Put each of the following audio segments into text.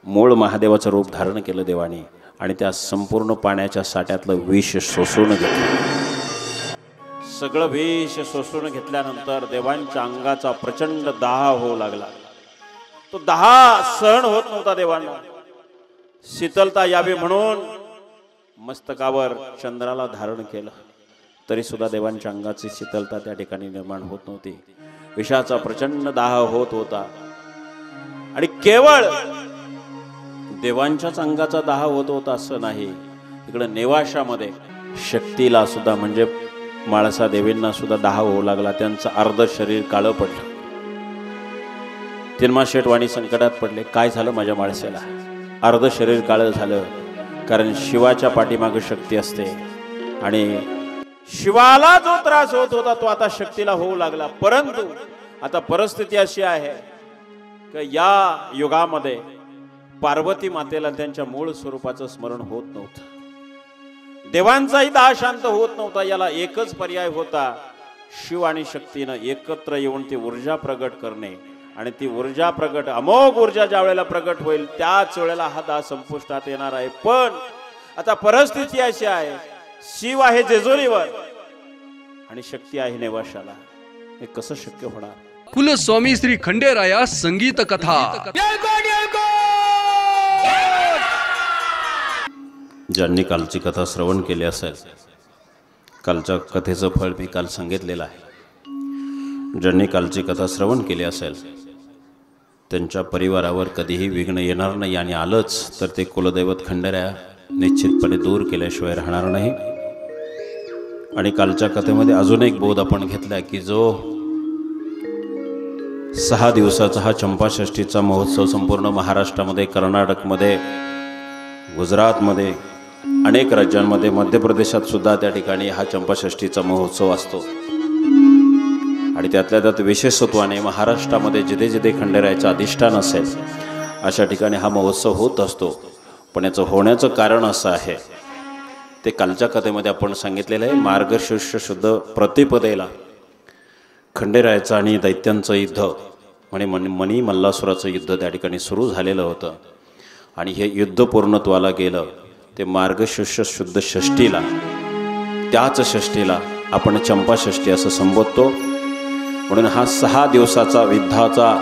मूळ महादेवाचं रूप धारण केलं देवाने आणि त्या संपूर्ण पाण्याच्या साठ्यातलं विष शोषून घेतलं। सगळं विष शोषून घेतल्यानंतर देवांच्या अंगाचा प्रचंड दाह होऊ लागला। तो दाह सहन होत नव्हता देवांना। शीतलता यावी म्हणून मस्तकावर चंद्राला धारण केलं, तरी सुद्धा देवांच्या अंगाची शीतलता त्या ठिकाणी निर्माण होत नव्हती। विषाचा प्रचंड दाह होत होता आणि केवळ देवांच्याच अंगाचा दाह होत होता असं नाही, इकडे नेवाशामध्ये शक्तीला सुद्धा म्हणजे माळसा देवींना सुद्धा दाह होऊ लागला। त्यांचं अर्ध शरीर काळं पडलं। तिन्माशेठ वाणी संकटात पडले, काय झालं माझ्या माळसेला? अर्ध शरीर काळं झालं, कारण शिवाच्या पाठीमागे शक्ती असते आणि शिवाला जो त्रास होत होता तो आता शक्तीला होऊ लागला। परंतु आता परिस्थिती अशी आहे की या युगामध्ये पार्वती मातेला त्यांच्या मूळ स्वरूपाचं स्मरण होत नव्हतं। देवांचाही दाह शांत होत नव्हता। याला एकच पर्याय होता, शिव आणि शक्तीनं एकत्र येऊन ती ऊर्जा प्रगट करणे आणि ती ऊर्जा प्रगट, अमोघ ऊर्जा ज्या वेळेला प्रगट होईल त्याच वेळेला हा दाह संपुष्टात येणार आहे। पण आता परिस्थिती अशी आहे, शिव आहे जेजुरीवर आणि शक्ती आहे नेवाशाला, हे कसं शक्य होणार? कुलस्वामी श्री खंडेराया संगीत कथा। ज्यांनी कालची कथा श्रवण केली असेल, कालच्या कथेचं फळ मी काल सांगितलेलं आहे। ज्यांनी कालची कथा श्रवण केली असेल त्यांच्या परिवारावर कधीही विघ्न येणार नाही आणि आलंच तर ते कुलदैवत खंडेराया निश्चितपणे दूर केल्याशिवाय राहणार नाही। आणि कालच्या कथेमध्ये अजून एक बोध आपण घेतला की जो 6 दिवसाचा हा चंपाषष्ठीचा महोत्सव संपूर्ण महाराष्ट्रामध्ये, कर्नाटकमध्ये, गुजरातमध्ये, अनेक राज्यांमध्ये, मध्य प्रदेशात सुद्धा त्या ठिकाणी हा चंपाषष्ठीचा महोत्सव असतो आणि त्यातल्या त्यात विशेषत्वाने महाराष्ट्रामध्ये जिथे जिथे खंडेरायाचं अधिष्ठान असेल अशा ठिकाणी हा महोत्सव होत असतो। पण याचं होण्याचं कारण असं आहे, ते कालच्या कथेमध्ये आपण सांगितलेलं आहे। मार्गशीर्ष शुद्ध प्रतिपदेला खंडेरायाचं आणि दैत्यांचं युद्ध म्हणजे मणी मल्लासुराचं युद्ध त्या ठिकाणी सुरू झालेलं होतं आणि हे युद्ध पूर्णत्वाला गेलं ते मार्गशीर्ष शुद्ध षष्टीला। त्याच षष्टीला आपण चंपाषष्ठी असं संबोधतो। म्हणून हा 6 दिवसाचा युद्धाचा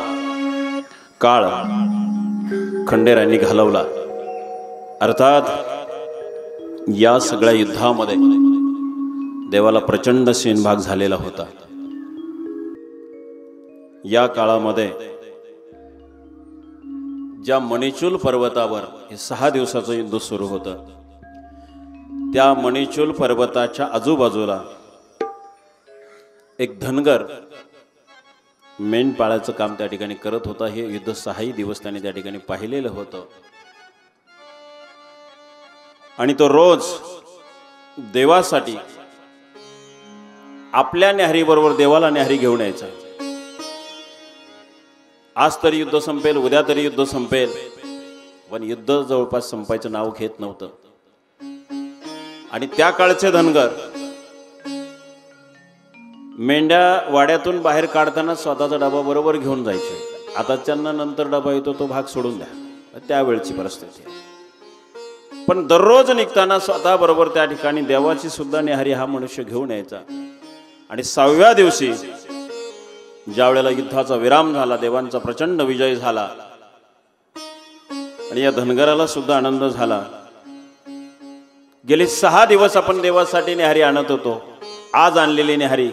काळ खंडेरायांनी घालवला। अर्थात या सगळ्या युद्धामध्ये देवाला प्रचंड सेनभाग झालेला होता। या काळामध्ये ज्या मणिचूल पर्वतावर हे 6 दिवसाचं युद्ध सुरू होतं, त्या मणिचूल पर्वताच्या आजूबाजूला एक धनगर मेंढपाळाचं काम त्या ठिकाणी करत होता। हे युद्ध 6 दिवस त्याने त्या ठिकाणी पाहिलेलं होतं आणि तो रोज देवासाठी आपल्या न्याहारीबरोबर देवाला न्याहारी घेऊन यायचा। आज तरी युद्ध संपेल, उद्या तरी युद्ध संपेल, पण युद्ध जवळपास संपायचं नाव घेत नव्हतं। आणि त्या काळचे धनगर मेंढ्या वाड्यातून बाहेर काढताना स्वतःचा डबा बरोबर घेऊन जायचे। आता त्यांना नंतर डबा येतो तो भाग सोडून द्या, त्यावेळची परिस्थिती। पण दररोज निघताना स्वतः बरोबर त्या ठिकाणी देवाची सुद्धा न्याहारी हा मनुष्य घेऊन यायचा। आणि 6व्या दिवशी ज्या वेळेला युद्धाचा विराम झाला, देवांचा प्रचंड विजय झाला आणि या धनगराला सुद्धा आनंद झाला। गेली 6 दिवस आपण देवासाठी न्याहारी आणत होतो, आज आणलेली न्याहारी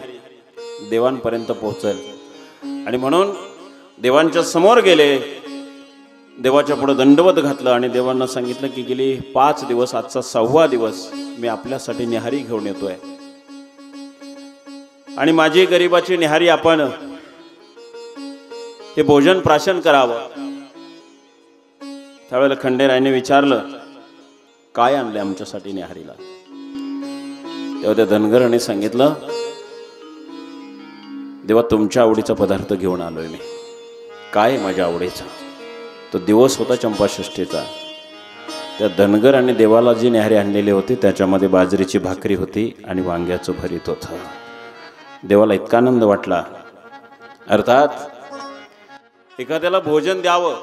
देवांपर्यंत पोहोचेल। आणि म्हणून देवांच्या समोर गेले, देवाच्या पुढे दंडवत घातलं आणि देवांना सांगितलं की गेली 5 दिवस, आजचा 6वा दिवस मी आपल्यासाठी न्याहारी घेऊन येतोय आणि माझी गरिबाची न्याहारी आपण हे भोजन प्राशन करावं। त्यावेळेला खंडेरायाने विचारलं, काय आणले आमच्यासाठी न्याहारीला? तेव्हा त्या धनगराने सांगितलं, देवा तुमच्या आवडीचा पदार्थ घेऊन आलोय मी। काय माझ्या आवडीचा? तो दिवस होता चंपाषष्ठीचा। त्या धनगर आणि देवाला जी न्याहारी आणलेली होती त्याच्यामध्ये बाजरीची भाकरी होती आणि वांग्याचं भरीत होतं। देवाला इतका आनंद वाटला। अर्थात एखाद्याला भोजन द्यावं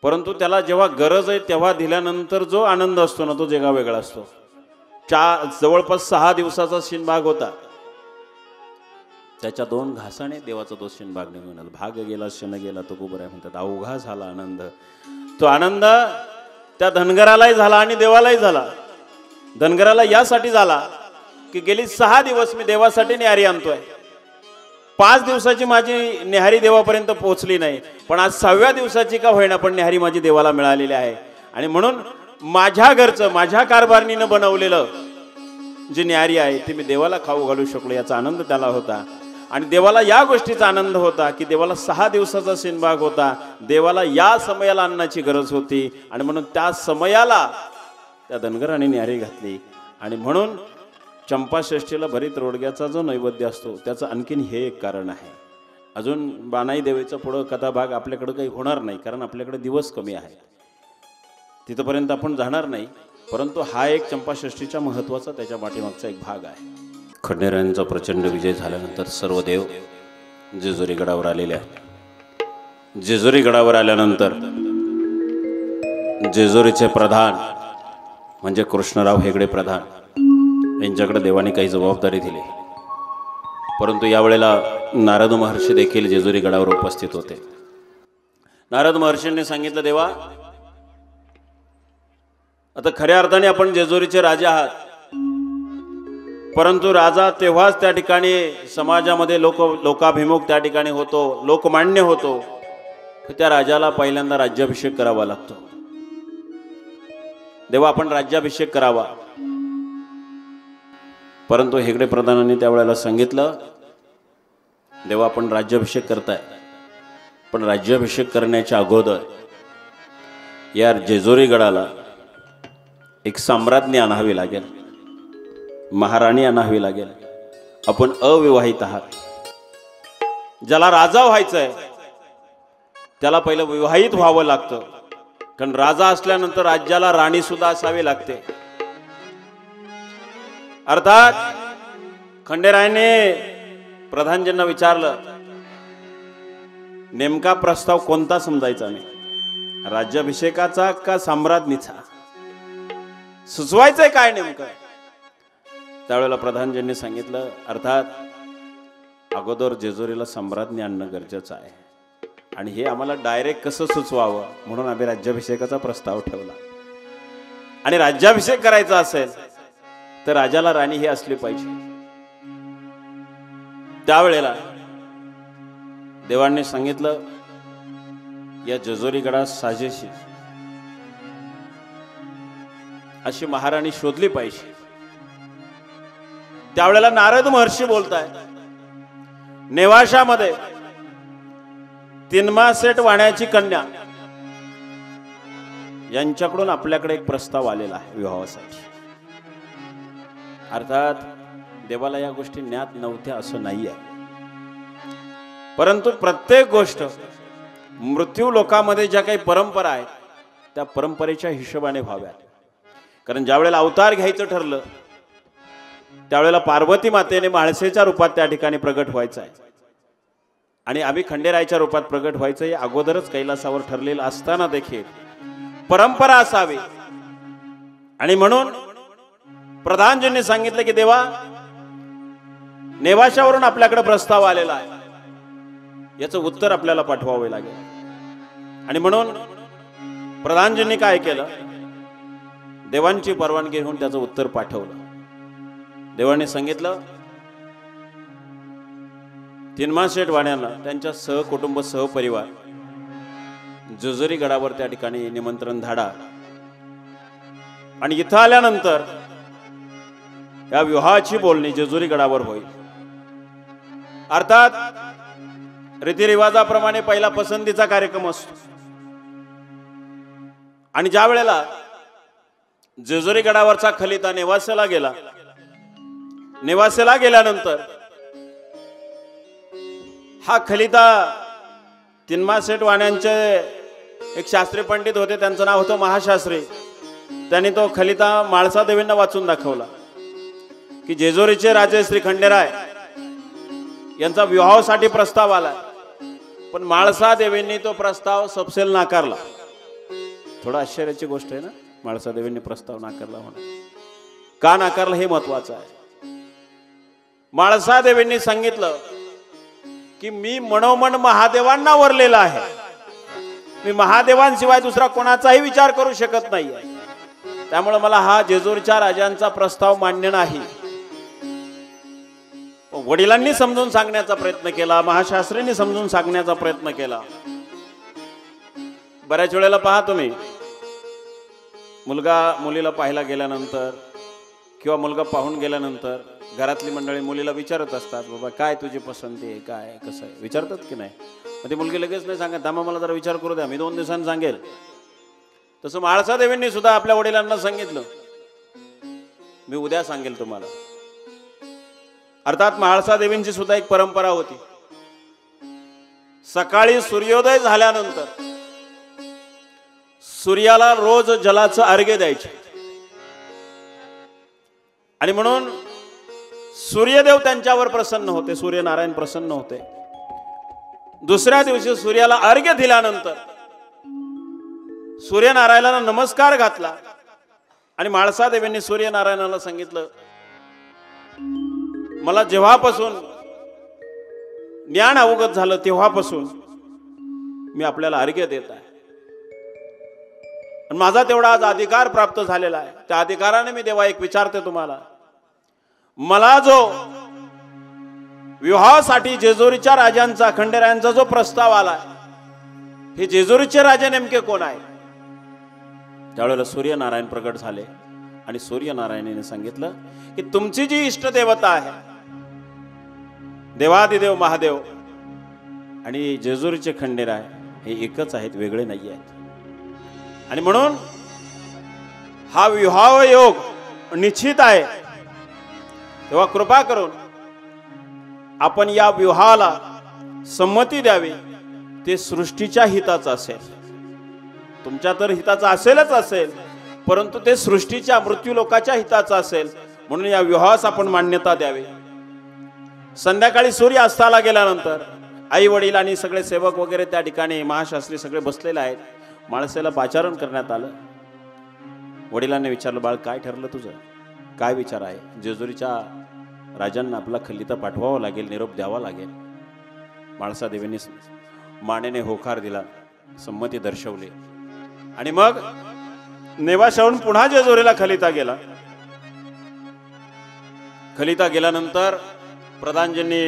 परंतु त्याला जेव्हा गरज आहे तेव्हा दिल्यानंतर जो आनंद असतो ना, तो जगा वेगळा असतो. जवळपास 6 दिवसाचा शिनभाग होता. त्याच्या 2 घासाने देवाचा तो शिनभाग निघून आला. भाग गेला शन गेला तो गोबर आहे म्हणतात. अवघा झाला आनंद. तो आनंद त्या धनगरालाही झाला आणि देवालाही झाला. धनगराला यासाठी झाला की गेली 6 दिवस मी देवासाठी न्याहारी आणतोय. 5 दिवसाची माझी न्याहारी देवापर्यंत पोहोचली नाही, पण आज 6व्या दिवसाची का होईना पण न्याहारी माझी देवाला मिळालेली आहे. आणि म्हणून माझ्या घरचं, माझ्या कारभारणीनं बनवलेलं जी न्याहारी आहे ती मी देवाला खाऊ घालू शकलो, याचा आनंद त्याला होता. आणि देवाला या गोष्टीचा आनंद होता की देवाला 6 दिवसाचा शिनभाग होता. देवाला या समयाला अन्नाची गरज होती आणि म्हणून त्या समयाला त्या धनगराने न्याहारी घातली. आणि म्हणून चंपाषष्ठीला भरीत रोडग्याचा जो नैवेद्य असतो त्याचं आणखीन हे एक कारण आहे. अजून बानाई देवीचा पुढं कथाभाग आपल्याकडं काही होणार नाही, कारण आपल्याकडे दिवस कमी आहेत, तिथपर्यंत आपण जाणार नाही. परंतु हा एक चंपाषष्ठीच्या महत्त्वाचा त्याच्या पाठीमागचा एक भाग आहे. खंडेरायांचा प्रचंड विजय झाल्यानंतर सर्व देव जेजुरी गडावर आलेले आहेत. जेजुरी गडावर आल्यानंतर जेजुरीचे प्रधान म्हणजे कृष्णराव हेगडे प्रधान यांच्याकडे देवाने काही जबाबदारी दिली. परंतु यावेळेला नारद महर्षी देखील जेजुरी गडावर उपस्थित होते. नारद महर्षींनी सांगितलं, देवा आता खऱ्या अर्थाने आपण जेजुरीचे राजा आहात, परंतु राजा तेव्हाच त्या ठिकाणी समाजामध्ये लोकाभिमुख त्या ठिकाणी होतो, लोकमान्य होतो, त्या राजाला पहिल्यांदा राज्याभिषेक करावा लागतो. देवा आपण राज्याभिषेक करावा. परंतु हेगडे प्रधानांनी त्यावेळेला सांगितलं, देवा आपण राज्याभिषेक करताय, पण राज्याभिषेक करण्याच्या अगोदर या जेजुरी गडाला एक सम्राज्ञी आणावी लागेल, महाराणी आणावी लागेल. आपण अविवाहित आहात. ज्याला राजा व्हायचं आहे त्याला पहिलं विवाहित व्हावं लागतं, कारण राजा असल्यानंतर राज्याला राणी सुद्धा असावी लागते. अर्थात खंडेरायाने प्रधानजींना विचारलं, नेमका प्रस्ताव कोणता समजायचा नाही, राज्याभिषेकाचा का सम्राज्ञीचा, सुचवायचंय काय नेमकं. त्यावेळेला प्रधानजींनी सांगितलं, अर्थात अगोदर जेजुरीला सम्राज्ञी आणणं गरजेचं आहे आणि हे आम्हाला डायरेक्ट कसं सुचवावं म्हणून आम्ही राज्याभिषेकाचा प्रस्ताव ठेवला. आणि राज्याभिषेक करायचा असेल तर राजाला राणी ही असली पाहिजे. त्यावेळेला देवांनी सांगितलं, या जेजुरी गडात साजेशी अशी महाराणी शोधली पाहिजे. त्यावेळेला नारद महर्षी बोलताय, नेवाशामध्ये तिन्मासेठ वाण्याची कन्या यांच्याकडून आपल्याकडे एक प्रस्ताव आलेला आहे विवाहासाठी. अर्थात देवाला या गोष्टी ज्ञात नव्हत्या असं नाही आहे, परंतु प्रत्येक गोष्ट मृत्यू लोकामध्ये ज्या काही परंपरा आहेत त्या परंपरेच्या हिशोबाने व्हाव्यात. कारण ज्यावेळेला अवतार घ्यायचं ठरलं त्यावेळेला पार्वती मातेने म्हाळसेच्या रूपात त्या ठिकाणी प्रगट व्हायचं आहे आणि आम्ही खंडेरायाच्या रूपात प्रगट व्हायचं हे अगोदरच कैलासावर ठरलेलं असताना देखील परंपरा असावी. आणि म्हणून प्रधानजींनी सांगितलं की देवा, नेवाशावरून आपल्याकडे प्रस्ताव आलेला आहे, याचं उत्तर आपल्याला पाठवावे लागेल. आणि म्हणून प्रधानजींनी काय केलं, देवांची परवानगी घेऊन त्याचं उत्तर पाठवलं. देवाने सांगितलं, तिन्मासेठ वाण्यांना त्यांच्या सहकुटुंब सहपरिवार जेजुरी गडावर त्या ठिकाणी निमंत्रण धाडा आणि इथं आल्यानंतर या विवाहाची बोलणी जेजुरी गडावर होईल. अर्थात रीतिरिवाजाप्रमाणे पहिला पसंतीचा कार्यक्रम असतो आणि ज्या वेळेला जेजुरी गडावरचा खलिता नेवासेला गेला, नेवासेला गेल्यानंतर हा खलिता तिन्मासेठ वाण्यांचे एक शास्त्री पंडित होते, त्यांचं नाव होतं महाशास्त्री. त्यांनी तो खलिता म्हाळसा देवींना वाचून दाखवला की जेजुरीचे राजे श्री खंडेराय यांचा विवाहासाठी प्रस्ताव आला, पण म्हाळसा देवींनी तो प्रस्ताव सपसेल नाकारला. थोडा आश्चर्याची गोष्ट आहे ना, म्हाळसादेवींनी प्रस्ताव नाकारला म्हणून. का नाकारला हे महत्वाचं आहे. म्हाळसादेवींनी सांगितलं की मी मनोमन महादेवांना वरलेला आहे, मी महादेवांशिवाय दुसरा कोणाचाही विचार करू शकत नाही, त्यामुळे मला हा जेजुरीच्या राजांचा प्रस्ताव मान्य नाही. वडिलांनी समजून सांगण्याचा प्रयत्न केला, महाशास्त्रींनी समजून सांगण्याचा प्रयत्न केला. बऱ्याच वेळेला पहा तुम्ही, मुलगा मुलीला पाहायला गेल्यानंतर किंवा मुलगा पाहून गेल्यानंतर घरातली मंडळी मुलीला विचारत असतात, बाबा काय तुझी पसंती आहे, काय कसं आहे, विचारतात की नाही. मग ती मुलगी लगेच नाही सांगत, थांबा मला जरा विचार करू द्या, मी 2 दिवसांनी सांगेल. तसं म्हाळसादेवींनी सुद्धा आपल्या वडिलांना सांगितलं, मी उद्या सांगेल तुम्हाला. अर्थात म्हाळसादेवींची सुद्धा एक परंपरा होती. सकाळी सूर्योदय झाल्यानंतर सूर्याला रोज जलाचं अर्घ्य द्यायचे, आणि म्हणून सूर्यदेव त्यांच्यावर प्रसन्न होते, सूर्यनारायण प्रसन्न होते. दुसऱ्या दिवशी सूर्याला अर्घ्य दिल्यानंतर सूर्यनारायणाला नमस्कार घातला, आणि म्हाळसादेवींनी सूर्यनारायणाला सांगितलं, मला जेव्हापासून ज्ञान अवगत झालं तेव्हापासून मी आपल्याला अर्घ्य देत आहे, आणि माझा तेवढा आज अधिकार प्राप्त झालेला आहे. त्या अधिकाराने मी देवा एक विचारते तुम्हाला, मला जो विवाहासाठी जेजुरीच्या राजांचा, खंडेरायांचा जो प्रस्ताव आला, हे जेजुरीचे राजे नेमके कोण आहे. त्यावेळेला सूर्यनारायण प्रगट झाले, आणि सूर्यनारायणाने सांगितलं की तुमची जी इष्टदेवता आहे, देवादिदेव महादेव आणि जेजुरीचे खंडेराय हे एकच आहेत, वेगळे नाही आहेत. आणि म्हणून हा विवाह योग निश्चित आहे, तेव्हा कृपा करून आपण या विवाहाला संमती द्यावी. ते सृष्टीच्या हिताचं असेल, तुमच्या तर हिताचं असेलच असेल, परंतु ते सृष्टीच्या, मृत्यूलोकाच्या हिताचं असेल, म्हणून या विवाहास आपण मान्यता द्यावी. संध्याकाळी सूर्य अस्ताला गेल्यानंतर आई वडील आणि सगळे सेवक वगैरे त्या ठिकाणी, महाशास्त्री सगळे बसलेले आहेत. माणसाला पाचारण करण्यात आलं. वडिलांनी विचारलं, बाळ काय ठरलं तुझं, काय विचार आहे. जेजुरीच्या राजांना आपला खलिता पाठवावा लागेल, निरोप द्यावा लागेल. म्हाळसादेवींनी मानेने होकार दिला, संमती दर्शवली, आणि मग नेवाशाहून पुन्हा जेजुरीला खलिता गेला. खलिता गेल्यानंतर प्रधानजींनी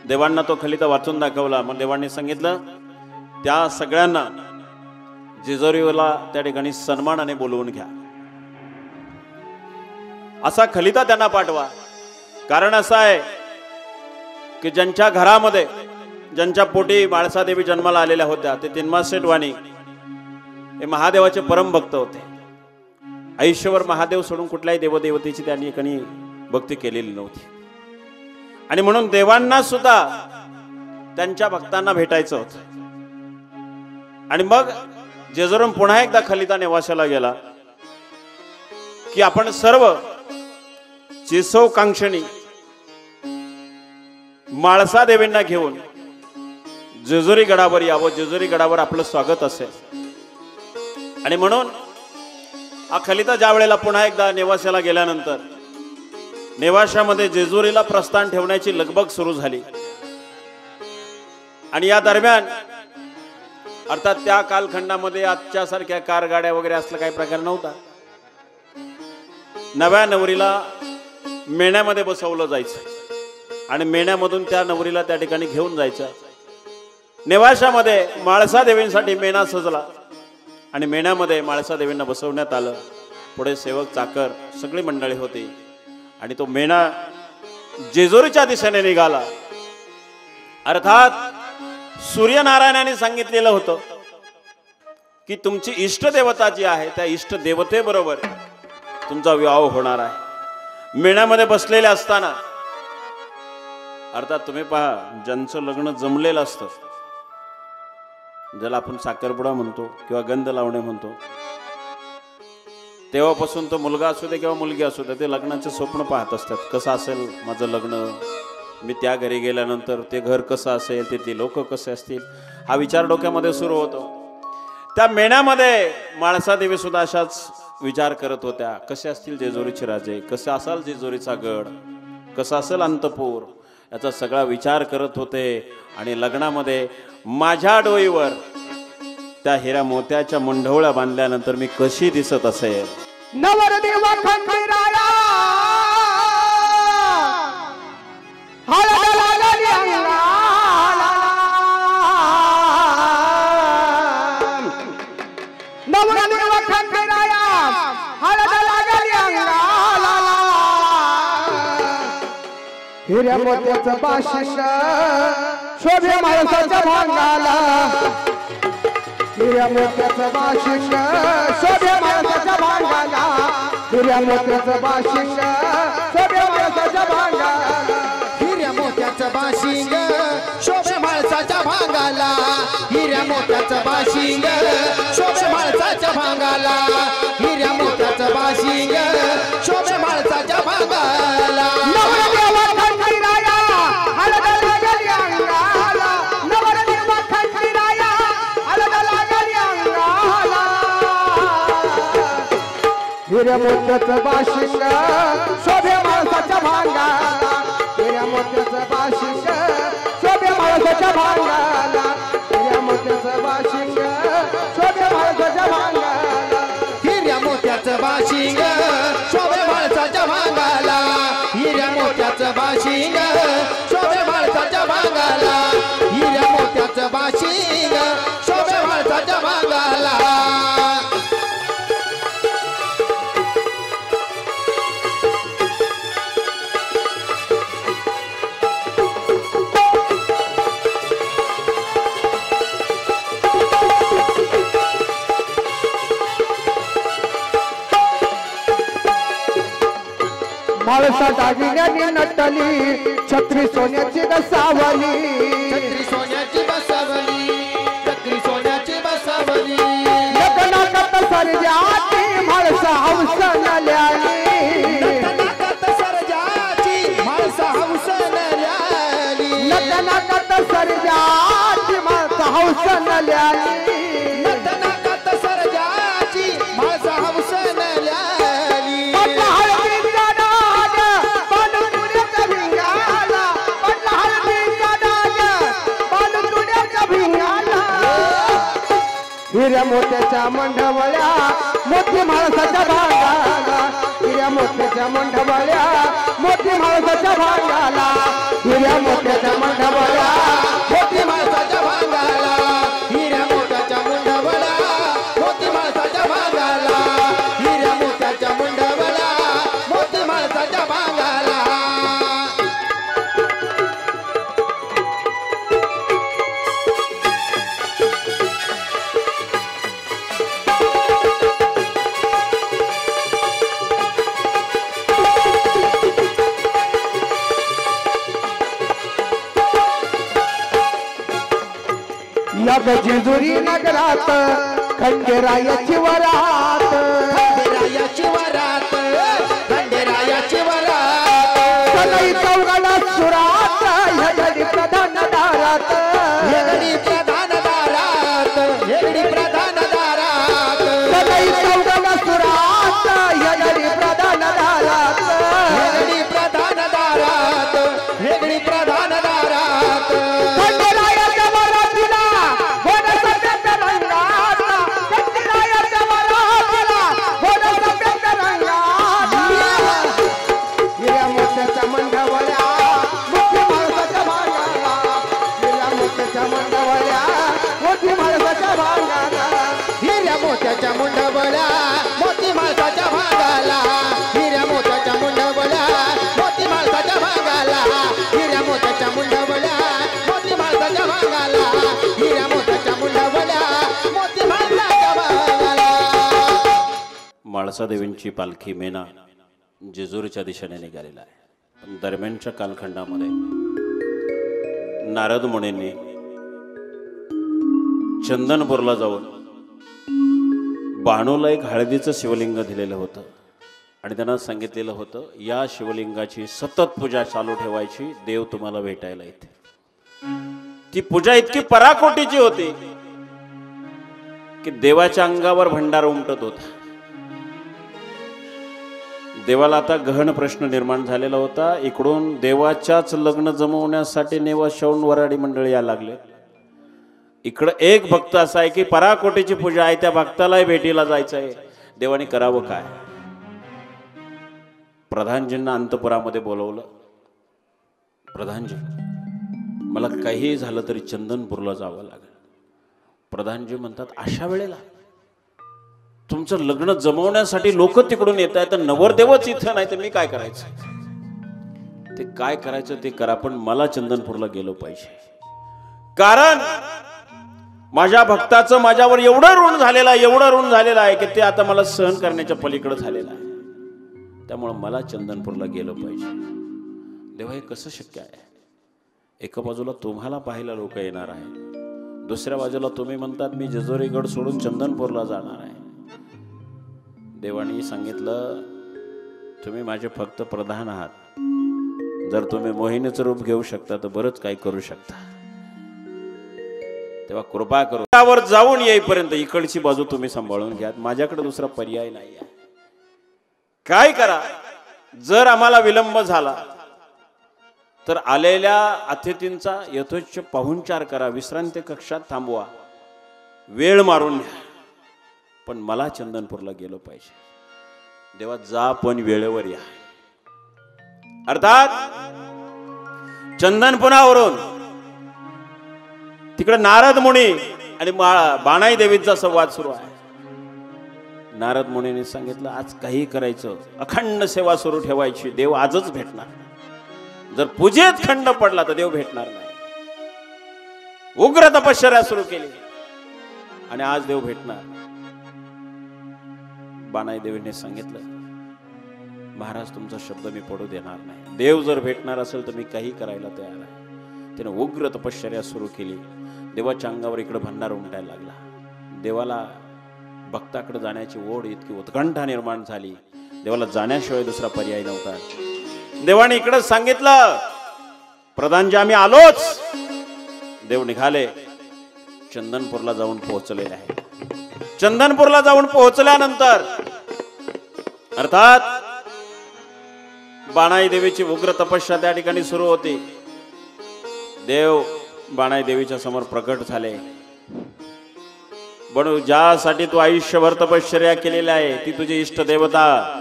देवांना तो खलिता वाचून दाखवला. मग देवांनी सांगितलं, त्या सगळ्यांना जेजुरीला त्या ठिकाणी सन्मानाने बोलवून घ्या, असा खलिता त्यांना पाठवा. कारण असं आहे की ज्यांच्या घरामध्ये, ज्यांच्या पोटी म्हाळसादेवी जन्माला आलेल्या होत्या, ते तिन्मासेठ वाणी हे महादेवाचे परम भक्त होते. आयुष्यभर महादेव सोडून कुठल्याही देवदेवतेची त्यांनी कधी भक्ती केलेली नव्हती, आणि म्हणून देवांना सुद्धा त्यांच्या भक्तांना भेटायचं होतं. आणि मग जेजुरीहून पुन्हा एकदा खलिता नेवाशाला गेला की आपण सर्व चिसव कांक्षणी म्हाळसादेवींना घेऊन जेजुरी गडावर यावं, जेजुरी गडावर आपलं स्वागत असेल. आणि म्हणून हा खलिता ज्या वेळेला पुन्हा एकदा नेवाशाला गेल्यानंतर नेवाशामध्ये जेजुरीला प्रस्थान ठेवण्याची लगबग सुरू झाली. आणि या दरम्यान, अर्थात त्या कालखंडामध्ये आजच्या सारख्या कार गाड्या वगैरे असला काही प्रकार नव्हता. नव्या नवरीला मेण्यामध्ये बसवलं जायचं, आणि मेण्यामधून त्या नवरीला त्या ठिकाणी घेऊन जायचं. नेवाशामध्ये म्हाळसादेवींसाठी मेणा सजला, आणि मेण्यामध्ये म्हाळसादेवींना बसवण्यात आलं. पुढे सेवक चाकर सगळी मंडळी होती, आणि तो मेणा जेजुरीच्या दिशेने निघाला. अर्थात सूर्यनारायणाने सांगितलेलं होतं की तुमची इष्टदेवता जी आहे, त्या इष्टदेवतेबरोबर तुमचा विवाह होणार आहे. मेण्यामध्ये बसलेले असताना, अर्थात तुम्ही पहा, ज्यांचं लग्न जमलेलं असतं, ज्याला आपण साखरपुडा म्हणतो किंवा गंध लावणे म्हणतो, तेव्हापासून तो मुलगा असू दे किंवा मुलगी असू दे, ते लग्नाचे स्वप्न पाहत असतात. कसं असेल माझं लग्न, मी त्या घरी गेल्यानंतर ते घर कसं असेल, ते लोक कसे असतील, हा विचार डोक्यामध्ये सुरू होतो. त्या मेण्यामध्ये माळसादेवी सुद्धा अशाच विचार करत होत्या. कसे असतील जेजुरीचे राजे, कसं असाल जेजुरीचा गड, कसं असेल अंतपूर, याचा सगळा विचार करत होते. आणि लग्नामध्ये माझ्या डोईवर त्या हिऱ्या मोत्याच्या मुंढवळ्या बांधल्यानंतर मी कशी दिसत असेल. नवरदेव खंडेराया हळद लागली अंगाला, नवरदेव खंडेराया हळद लागली अंगाला, हिऱ्या मोत्याचं बाशिंग शोभे माणसाच्या भांगाला, हिऱ्या मोत्याचं बाशिंग शोभे माणसाच्या भांगाला, हिऱ्या मोत्याचं बाशिंग शोभे माणसाच्या भांगाला, हिऱ्या मोत्याचं बाशिंग शोभे माणसाच्या भांगाला, हिऱ्या मोत्याचं बाशिंग शोभे माणसाच्या भांगाला, हिऱ्या मोत्याचं बाशिंग शोभे माणसाच्या भांगाला. नवरदेव खंडेराया हळद लागली अंगाला, नवरदेव खंडेराया हळद लागली अंगाला, हिऱ्या मोत्याचं बाशिंग शोभे माणसाच्या भांगाला, हिऱ्या मोत्याचं बाशिंग शोभे माणसाच्या भांगाला, हिऱ्या मोत्याचं बाशिंग शोभे माणसाच्या भांगाला, हिऱ्या मोत्याचं बाशिंग शोभे माणसाच्या भांगाला, हिऱ्या मोत्याचं बाशिंग शोभे माणसाच्या भांगाला, हिऱ्या मोत्याचं बाशिंग शोभे माणसाच्या भांगाला. माळसा दागिन्यानी नटली छत्री सोन्याची गसावली, छत्री सोन्याची बसवली, छत्री सोन्याची बसवली, लग्नात सर्जाची माळसा हौसन ल्याली, नटनाकात सर्जाची माळसा हौसन ल्याली, लग्नात सर्जाची माळसा हौसन ल्याली, नटनाकात सर्जाची माळसा हौसन ल्याली. पटला हळदीचा डाग पाणपुऱ्याच्या भिंगाला, पटला हळदीचा डाग पाणपुऱ्याच्या भिंगाला, हिऱ्या मोत्याच्या मंडवळ्या मोठी माणसाच्या भांगाला, हिऱ्या मोत्याच्या मंडवळ्या मोठी माणसाच्या भांगाला, हिऱ्या मोत्याच्या मंडवळ्या मोठी माणसाच्या भांगाला, हिऱ्या मोत्याच्या मुंडवळा मोठी माणसाच्या भांगाला, हिऱ्या मोत्याच्या मुंडवळा मोठी माणसाच्या भांगाला. या जेजुरी नगरात खंडेरायाची वरात, खंडेरायाची वरात, खंडेरायाची वरात, सगळी चौघाला सुरात हेगडी प्रधान दारात, हेगडी प्रधान दारात, हेगडी प्रधान दारात, सगळी चौघाला सुरात हेगडी प्रधान दारात, हेगडी प्रधान दारात, हेगडी प्रधान दारात. खंडेरायाच्या वरातीला गोड सभ्याच्या रंगात, खंडेरायाच्या वरातीला गोड सभ्याच्या रंगात, हिऱ्या मोत्याच्या मंडवळ्या मोठी माणसाच्या भांगाला, हिऱ्या मोत्याच्या मंडवळ्या मोठी माणसाच्या भांगाला, हिऱ्या मोत्याच्या मुंडवळ्या मोती माणसाच्या भांगाला, हिऱ्या मोत्याच्या मुंडवळ्या मोती माणसाच्या भांगाला, हिऱ्या मोत्याच्या मुंडवळ्या मोती माणसाच्या भांगाला, हिऱ्या मोत्याच्या मुंडवळ्या मोती माणसाच्या भांगाला. माळसादेवींची पालखी मेना जेजुरीच्या दिशेने निघालेला आहे. पण दरम्यानच्या कालखंडामध्ये नारद मुनींनी चंदनपूरला जाऊन बाणूला एक हळदीचं शिवलिंग दिलेलं होतं आणि त्यांना सांगितलेलं होतं या शिवलिंगाची सतत पूजा चालू ठेवायची, देव तुम्हाला भेटायला येते. ती पूजा इतकी पराकोटीची होती की की देवाच्या अंगावर भंडार उमटत होता. देवाला आता गहन प्रश्न निर्माण झालेला होता. इकडून देवाच्याच लग्न जमवण्यासाठी नेवाशाहून वराडी मंडळी यायला लागले. इकडं एक भक्त असा आहे की पराकोटीची पूजा आहे, त्या भक्तालाही भेटीला जायचं आहे. देवाने करावं काय? प्रधानजींना अंतपुरामध्ये बोलवलं. प्रधानजी, मला काही झालं तरी चंदनपूरला जावं लागेल. प्रधानजी म्हणतात, अशा वेळेला तुमचं लग्न जमवण्यासाठी लोक तिकडून येत आहेत, तर नवरदेवच इथं नाही, तर मी काय करायचं? ते काय करायचं ते करा, पण मला चंदनपूरला गेलो पाहिजे. कारण माझ्या भक्ताचं माझ्यावर एवढं ऋण झालेलं आहे की ते आता मला सहन करण्याच्या पलीकडे झालेलं आहे. त्यामुळे मला चंदनपूरला गेलो पाहिजे. देवा, हे कसं शक्य आहे? एका बाजूला तुम्हाला पाहायला लोक येणार आहे, दुसऱ्या बाजूला तुम्ही म्हणतात मी जेजुरीगड सोडून चंदनपूरला जाणार आहे. देवाने सांगितलं, तुम्ही माझे फक्त प्रधान आहात. जर तुम्ही मोहिनीचं रूप घेऊ शकता तर बरंच काही करू शकता. तेव्हा कृपा करून त्यावर जाऊन येईपर्यंत इकडची बाजू तुम्ही सांभाळून घ्या. माझ्याकडे दुसरा पर्याय नाही आहे. काय करा, जर आम्हाला विलंब झाला तर आलेल्या अतिथींचा यथोचित पाहुणचार करा, विश्रांती कक्षात थांबवा, वेळ मारून घ्या, पण मला चंदनपूरला गेलो पाहिजे. देवा, जा पण वेळेवर या. अर्थात चंदनपुरावरून तिकडे नारद मुनी आणि बाणाई देवीचा संवाद सुरू आहे. नारद मुनीने सांगितलं, आज काही करायचं, अखंड सेवा सुरू ठेवायची, देव आजच भेटणार. जर पूजेत खंड पडला तर देव भेटणार नाही. उग्र तपश्चर्या सुरू केली आणि आज देव भेटणार. बाणाई देवीने सांगितलं, महाराज तुमचा शब्द मी पडू देणार नाही. देव जर भेटणार असेल तर मी काही करायला तयार आहे. त्याने उग्र तपश्चर्या सुरू केली. देवाच्या अंगावर इकडे भंडार उमटायला लागला. देवाला भक्ताकडे जाण्याची ओढ, इतकी उत्कंठा निर्माण झाली. देवाला जाण्याशिवाय दुसरा पर्याय नव्हता. देवाने इकडे सांगितलं, प्रधानजी आम्ही आलोच. देव निघाले, चंदनपूरला जाऊन पोहोचलेले आहे. चंदनपूरला जाऊन पोहोचल्यानंतर अर्थात बाणाई देवीची उग्र तपस्या त्या ठिकाणी सुरू होती. देव बाणाई देवीच्या समोर प्रकट झाले. बनू, ज्यासाठी तू आयुष्यभर तपश्चर्या केलेली आहे ती तुझी इष्ट देवता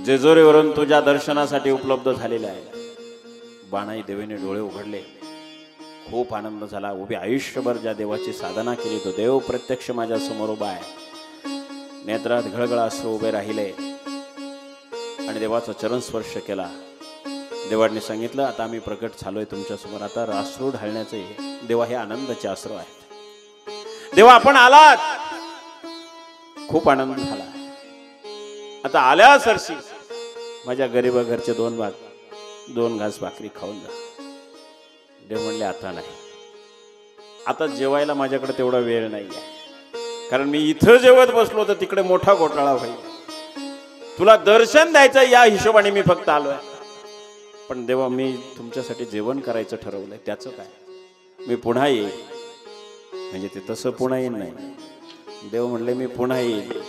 जेजुरीवरून तुझ्या दर्शनासाठी उपलब्ध झालेली आहे. बाणाई देवीने डोळे उघडले. खूप आनंद झाला. उभी आयुष्यभर ज्या देवाची साधना केली तो देव प्रत्यक्ष माझ्या समोर उभा आहे. नेत्रात घळघळ अश्रू उभे राहिले आणि देवाचा चरण स्पर्श केला. देवाने सांगितलं, आता आम्ही प्रकट झालोय तुमच्या समोर, आता अश्रू ढाळण्याचे. देवा, हे आनंदाचे अश्रू आहेत. देवा, आपण आलात, खूप आनंद झाला. आता आल्या सरशी माझ्या गरीबा घरचे दोन घास भाकरी खाऊन जा. देव म्हणले, आता नाही, आता जेवायला माझ्याकडे तेवढा वेळ नाही आहे. कारण मी इथं जेवत बसलो तर तिकडे मोठा घोटाळा होईल. तुला दर्शन द्यायचं या हिशोबाने मी फक्त आलोय. पण देवा, मी तुमच्यासाठी जेवण करायचं ठरवलंय, त्याचं काय? मी पुन्हा येईल. म्हणजे ते तसं पुन्हा येईल नाही. देव म्हणले, मी पुन्हा येईल.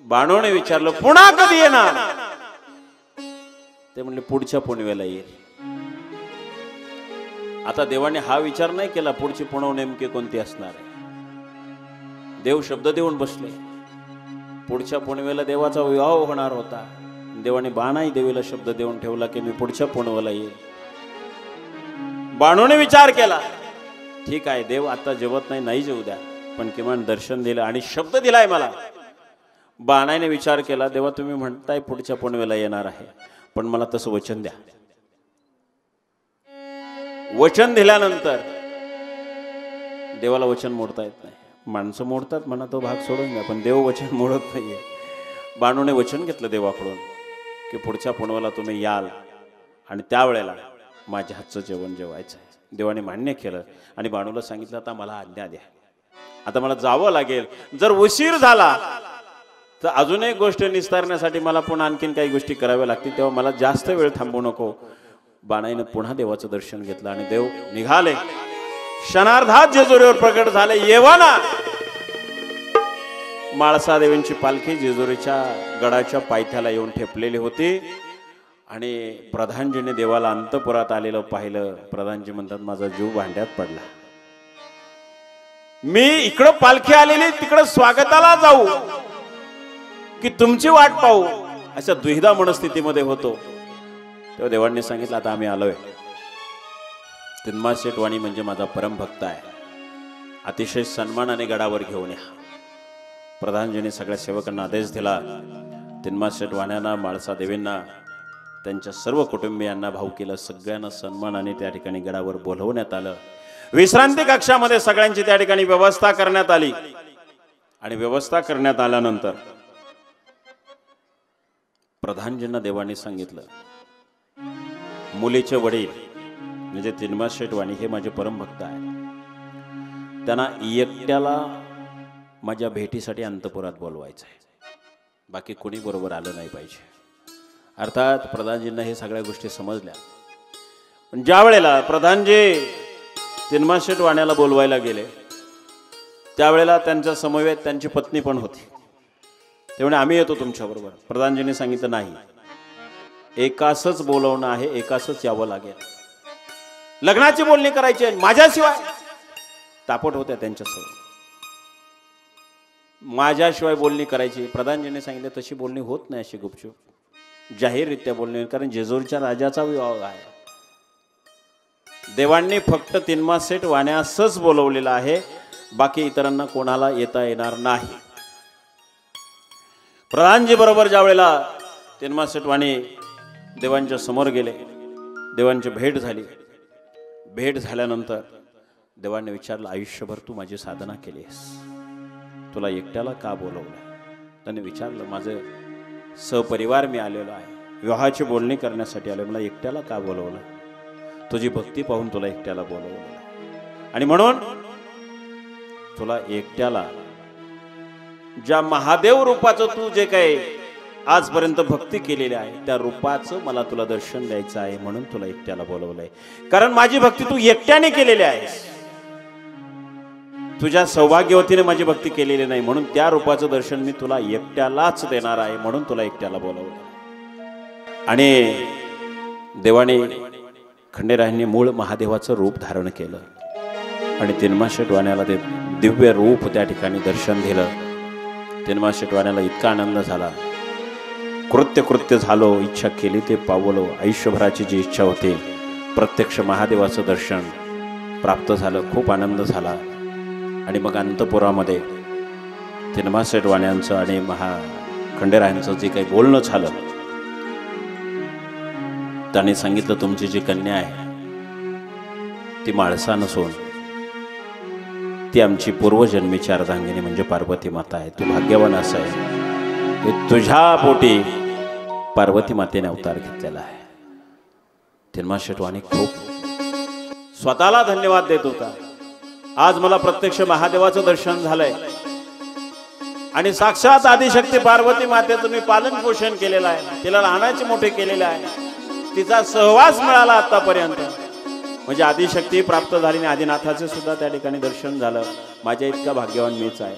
बाणोने विचारलं, पुन्हा कधी येणार? ते म्हणले, पुढच्या पुनवेला येईल. आता देवाने हा विचार नाही केला पुढची पुणव नेमकी कोणती असणार आहे. देव शब्द देऊन बसले. पुढच्या पुनवेला देवाचा विवाह होणार होता. देवाने बाणाई देवीला शब्द देऊन ठेवला की मी पुढच्या पुनवेला येईल. बाणोने विचार केला, ठीक आहे, देव आता जेवत नाही जेवू द्या, पण किमान दर्शन दिलं आणि शब्द दिलाय मला. बाणाईने विचार केला, देवा तुम्ही म्हणताय पुढच्या पुनवेला येणार आहे, पण मला तसं वचन द्या. वचन दिल्यानंतर देवाला वचन मोडता येत नाही. माणसं मोडतात म्हणा, तो भाग सोडून द्या, पण देव वचन मोडत नाहीये. बाणूने वचन घेतलं देवाकडून की पुढच्या पुनवेला तुम्ही याल आणि त्यावेळेला माझ्या हातचं जेवण जेवायचं आहे. देवाने मान्य केलं आणि बाणूला सांगितलं, आता मला आज्ञा द्या, आता मला जावं लागेल. जर उशीर झाला तर अजून एक गोष्ट निस्तारण्यासाठी मला पुन्हा आणखीन काही गोष्टी कराव्या लागतील, तेव्हा मला जास्त वेळ थांबू नको. बाणाईनं पुन्हा देवाचं दर्शन घेतलं आणि देव निघाले. क्षणार्धात जेजुरीवर प्रकट झाले. येवाना माळसादेवींची पालखी जेजुरीच्या गडाच्या पायथ्याला येऊन ठेपलेली होती आणि प्रधानजीने देवाला अंतपुरात आलेलं पाहिलं. प्रधानजी म्हणतात माझा जीव भांड्यात पडला. मी इकडं पालखी आलेली तिकडं स्वागताला जाऊ की तुमची वाट पाहू अशा दुहिदा मनस्थितीमध्ये होतो. तेव्हा देवांनी सांगितलं आता आम्ही आलोय. तिन्मास शेठ वाणी म्हणजे माझा परमभक्त आहे, अतिशय सन्मानाने गडावर घेऊन या. प्रधानजीने सगळ्या सेवकांना आदेश दिला. तिन्मास शेठ वाण्यांना, माळसा देवींना, त्यांच्या सर्व कुटुंबियांना, भाऊकीला सगळ्यांना सन्मानाने त्या ठिकाणी गडावर बोलवण्यात आलं. विश्रांती कक्षामध्ये सगळ्यांची त्या ठिकाणी व्यवस्था करण्यात आली आणि व्यवस्था करण्यात आल्यानंतर प्रधानजींना देवाने सांगितलं मुलीचे वडील म्हणजे तिन्मास शेठ वाणी हे माझे परमभक्त आहे, त्यांना एकट्याला माझ्या भेटीसाठी अंतपुरात बोलवायचं आहे, बाकी कोणी बरोबर आलं नाही पाहिजे. अर्थात प्रधानजींना हे सगळ्या गोष्टी समजल्या. पण ज्या वेळेला प्रधानजी तिन्मास शेठ वाण्याला बोलवायला गेले त्यावेळेला त्यांच्या समवेत त्यांची पत्नी पण होती. त्यामुळे आम्ही येतो तुमच्याबरोबर. प्रधानजींनी सांगितलं नाही, एकासच बोलवणं आहे, एकासच यावं लागेल. लग्नाची बोलणी करायची आहे माझ्याशिवाय. तापट होत्या त्यांच्यासोबत. माझ्याशिवाय बोलणी करायची. प्रधानजींनी सांगितलं तशी बोलणी होत नाही, अशी गुपचूप जाहीररित्या बोलणी, कारण जेजुरीच्या राजाचा विवाह आहे. देवांनी फक्त तिन्मास शेठ वाण्यासच बोलवलेलं आहे, बाकी इतरांना कोणाला येता येणार नाही. प्रधानजी बरोबर ज्या वेळेला तिन्मास शेठ वाणी देवांच्या समोर गेले, देवांची भेट झाली. भेट झाल्यानंतर देवांनी विचारलं आयुष्यभर तू माझी साधना केलीस, तुला एकट्याला का बोलवलं? त्याने विचारलं माझं सहपरिवार मी आलेलो आहे, विवाहाची बोलणी करण्यासाठी आलो, मला एकट्याला का बोलवलं? तुझी भक्ती पाहून तुला एकट्याला बोलवलं आणि म्हणून तुला एकट्याला ज्या महादेव रूपाचं तू जे काही आजपर्यंत भक्ती केलेली आहे त्या रूपाचं मला तुला दर्शन द्यायचं आहे, म्हणून तुला एकट्याला बोलवलंय. कारण माझी भक्ती तू एकट्याने केलेली आहेस, तुझ्या सौभाग्यवतीने माझी भक्ती केलेली नाही, म्हणून त्या रूपाचं दर्शन मी तुला एकट्यालाच देणार आहे, म्हणून तुला एकट्याला बोलवलं. आणि देवाने खंडेरायांनी मूळ महादेवाचं रूप धारण केलं आणि तिन्मास शेठ वाण्याला ते दिव्य रूप त्या ठिकाणी दर्शन दिलं. तिन्मास शेठ वाण्याला इतका आनंद झाला, कृत्य झालो, इच्छा केली ते पावलो. आयुष्यभराची जी इच्छा होती प्रत्यक्ष महादेवाचं दर्शन प्राप्त झालं. खूप आनंद झाला. आणि मग अंतपुरामध्ये तिन्मास शेठ वाण्यांचं आणि खंडेरायांचं जे काही बोलणं झालं, त्यांनी सांगितलं तुमची जी कन्या आहे ती माळसा नसून ती आमची पूर्वजन्मीची अर्धांगिनी म्हणजे पार्वती माता आहे. तू भाग्यवान असं आहे की तुझ्या पोटी पार्वती मातेने अवतार घेतलेला आहे. तिन्मास शेठ वाणी खूप स्वतःला धन्यवाद देत होता. आज मला प्रत्यक्ष महादेवाचं दर्शन झालंय आणि साक्षात आदिशक्ती पार्वती मातेचं मी पालन पोषण केलेलं आहे, तिला लहानाचे मोठे केलेले आहे, तिचा सहवास मिळाला आतापर्यंत. म्हणजे आदिशक्ती प्राप्त झाली आणि आदिनाथाचे सुद्धा त्या ठिकाणी दर्शन झालं. माझ्या इतका भाग्यवान मीच आहे.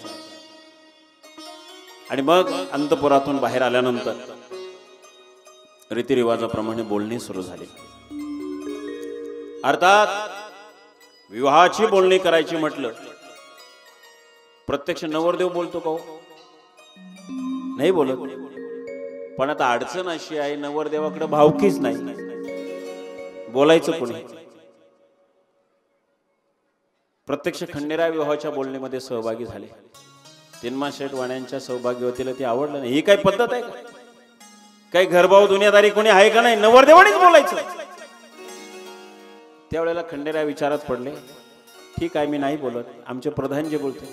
आणि मग अंतपुरातून बाहेर आल्यानंतर रीतिरिवाजाप्रमाणे बोलणी सुरू झाली. अर्थात विवाहाची बोलणी करायची म्हटलं प्रत्यक्ष नवरदेव बोलतो का? नाही बोलत. पण आता अडचण अशी आहे नवरदेवाकडे भावकीच नाही, बोलायचं कोणी? प्रत्यक्ष खंडेराय विवाहाच्या बोलणीमध्ये सहभागी झाले. तिन्मास शेठ वाण्यांच्या सौभाग्यवतीला ती आवडलं नाही. ही काय पद्धत आहे का? काही घरभाऊ दुनियादारी कोणी आहे का नाही? नवरदेवानीच बोलायचं. त्यावेळेला खंडेराय विचारात पडले, ठीक आहे मी नाही बोलत, आमचे प्रधान जे बोलते.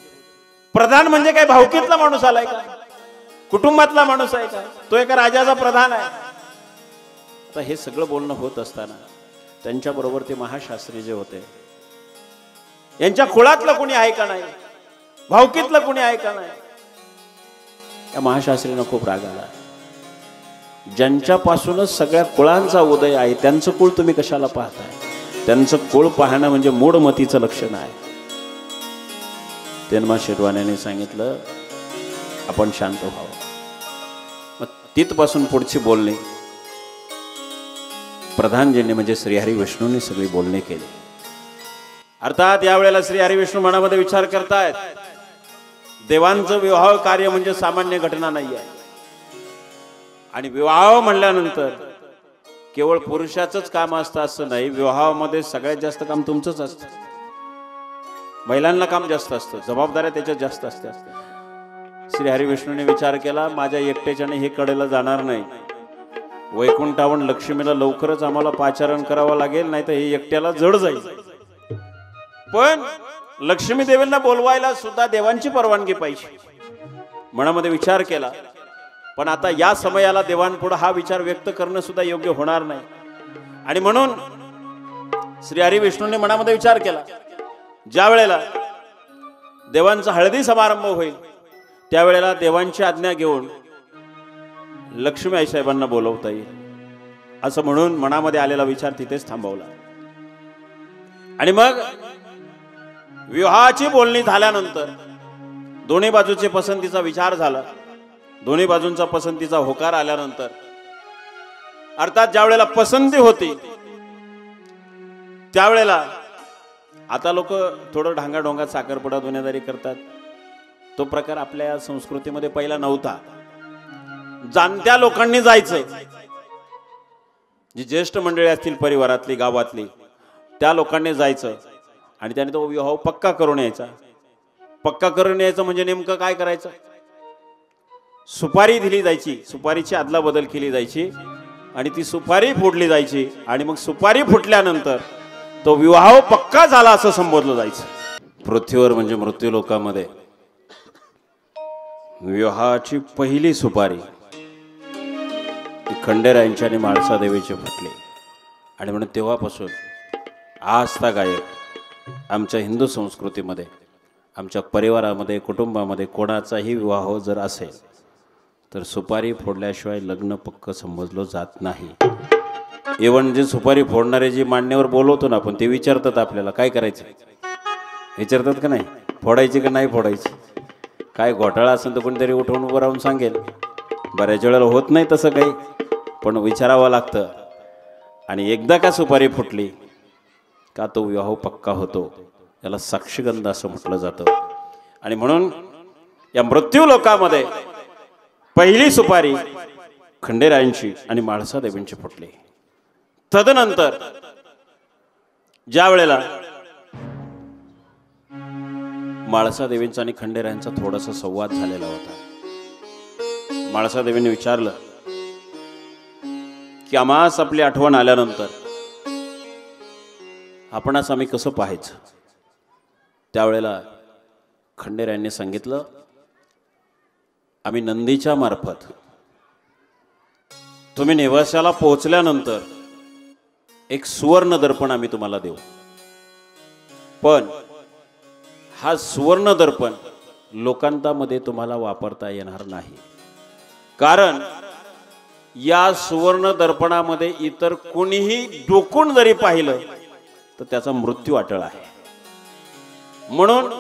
प्रधान म्हणजे काय भावकीतला माणूस आलाय का? कुटुंबातला माणूस आहे का? तो एका राजाचा प्रधान आहे. आता हे सगळं बोलणं होत असताना त्यांच्याबरोबर ते महाशास्त्री जे होते, यांच्या कुळातलं कोणी आहे का नाही, भावकीतलं कोणी आहे का नाही? त्या महाशास्त्रींना खूप राग आला. ज्यांच्यापासूनच सगळ्या कुळांचा उदय आहे त्यांचं कुळ तुम्ही कशाला पाहताय? त्यांचं कुळ पाहणं म्हणजे मूढमतीचं लक्षण आहे. तिन्मास शेठ वाण्याने सांगितलं आपण शांत व्हावं. मग तिथपासून पुढची बोलणी प्रधानजींनी म्हणजे श्रीहरी विष्णूंनी सगळी बोलणी केली. अर्थात यावेळेला श्रीहरी विष्णू मनामध्ये विचार करतायत, देवांचं विवाह कार्य म्हणजे सामान्य घटना नाही आहे. आणि विवाह म्हणल्यानंतर केवळ पुरुषाचंच काम असतं असं नाही. विवाहामध्ये सगळ्यात जास्त काम तुमचंच असतं. महिलांना काम जास्त असतं, जबाबदाऱ्या त्याच्यात जास्त असतात. श्रीहरी विष्णूने विचार केला, माझ्या एकट्याच्याने हे कडेला जाणार नाही. वैकुंठावरून लक्ष्मीला लवकरच आम्हाला पाचारण करावं लागेल, नाही तर हे एकट्याला जड जाईल. पण लक्ष्मी देवींना बोलवायला सुद्धा देवांची परवानगी पाहिजे. मनामध्ये विचार केला, पण आता या समयाला देवांपुढे हा विचार व्यक्त करणं सुद्धा योग्य होणार नाही. आणि म्हणून श्रीहरी विष्णूंनी मनामध्ये विचार केला, ज्या वेळेला देवांचा हळदी समारंभ होईल त्यावेळेला देवांची आज्ञा घेऊन लक्ष्मी आईसाहेबांना बोलवता येईल असं म्हणून मनामध्ये आलेला विचार तिथेच थांबवला. आणि मग विवाहाची बोलणी झाल्यानंतर दोन्ही बाजूचे पसंतीचा विचार झाला. दोन्ही बाजूंचा पसंतीचा होकार आल्यानंतर अर्थात ज्या वेळेला पसंती होती त्यावेळेला आता लोक थोडं ढांगाढोंगात साखरपुडा दुनियादारी करतात. तो प्रकार आपल्या संस्कृतीमध्ये पहिला नव्हता. जाणत्या लोकांनी जायचं, जी ज्येष्ठ मंडळी असतील परिवारातली गावातली त्या लोकांनी जायचं आणि त्याने तो विवाह पक्का करून यायचा. पक्का करून यायचं म्हणजे नेमकं काय करायचं, सुपारी दिली जायची, सुपारीची अदला बदल केली जायची आणि ती सुपारी फोडली जायची आणि मग सुपारी फुटल्यानंतर तो विवाह पक्का झाला असं संबोधलं जायचं. पृथ्वीवर म्हणजे मृत्यू लोकामध्ये विवाहाची पहिली सुपारी खंडेरायांची आणि म्हाळसादेवीची फुटली. आणि म्हणून तेव्हापासून आज गायब आमच्या हिंदू संस्कृतीमध्ये आमच्या परिवारामध्ये कुटुंबामध्ये कोणाचाही विवाह जर असेल तर सुपारी फोडल्याशिवाय लग्न पक्क समजलं जात नाही. इव्हन जे सुपारी फोडणारे जी मान्यवर बोलवतो ना आपण ते विचारतात आपल्याला काय करायचं, विचारतात का नाही, फोडायची का नाही फोडायची. काय घोटाळा असेल तर कोणीतरी उठवून उभं राहून सांगेल. बऱ्याच वेळेला होत नाही तसं काही, पण विचारावं लागतं. आणि एकदा का सुपारी फुटली का तो विवाह पक्का होतो. याला साक्षीगंध असं म्हटलं जातं. आणि म्हणून या मृत्यू लोकामध्ये पहिली सुपारी खंडेरायांची आणि म्हाळसादेवींची फुटली. तदनंतर ज्या वेळेला म्हाळसादेवींचा आणि खंडेरायांचा थोडासा संवाद झालेला होता. म्हाळसादेवींनी विचारलं की आम्हास आपली आठवण आल्यानंतर आपणास आम्ही कसं पाहायचं. त्यावेळेला खंडेरायांनी सांगितलं, आम्ही नंदीच्या मार्फत तुम्ही नेवासाला पोहोचल्यानंतर एक सुवर्ण दर्पण आम्ही तुम्हाला देऊ. पण हा सुवर्ण दर्पण लोकांतामध्ये तुम्हाला वापरता येणार नाही, कारण या सुवर्ण दर्पणामध्ये इतर कोणीही डोकून जरी पाहिलं तर त्याचा मृत्यू अटळ आहे. म्हणून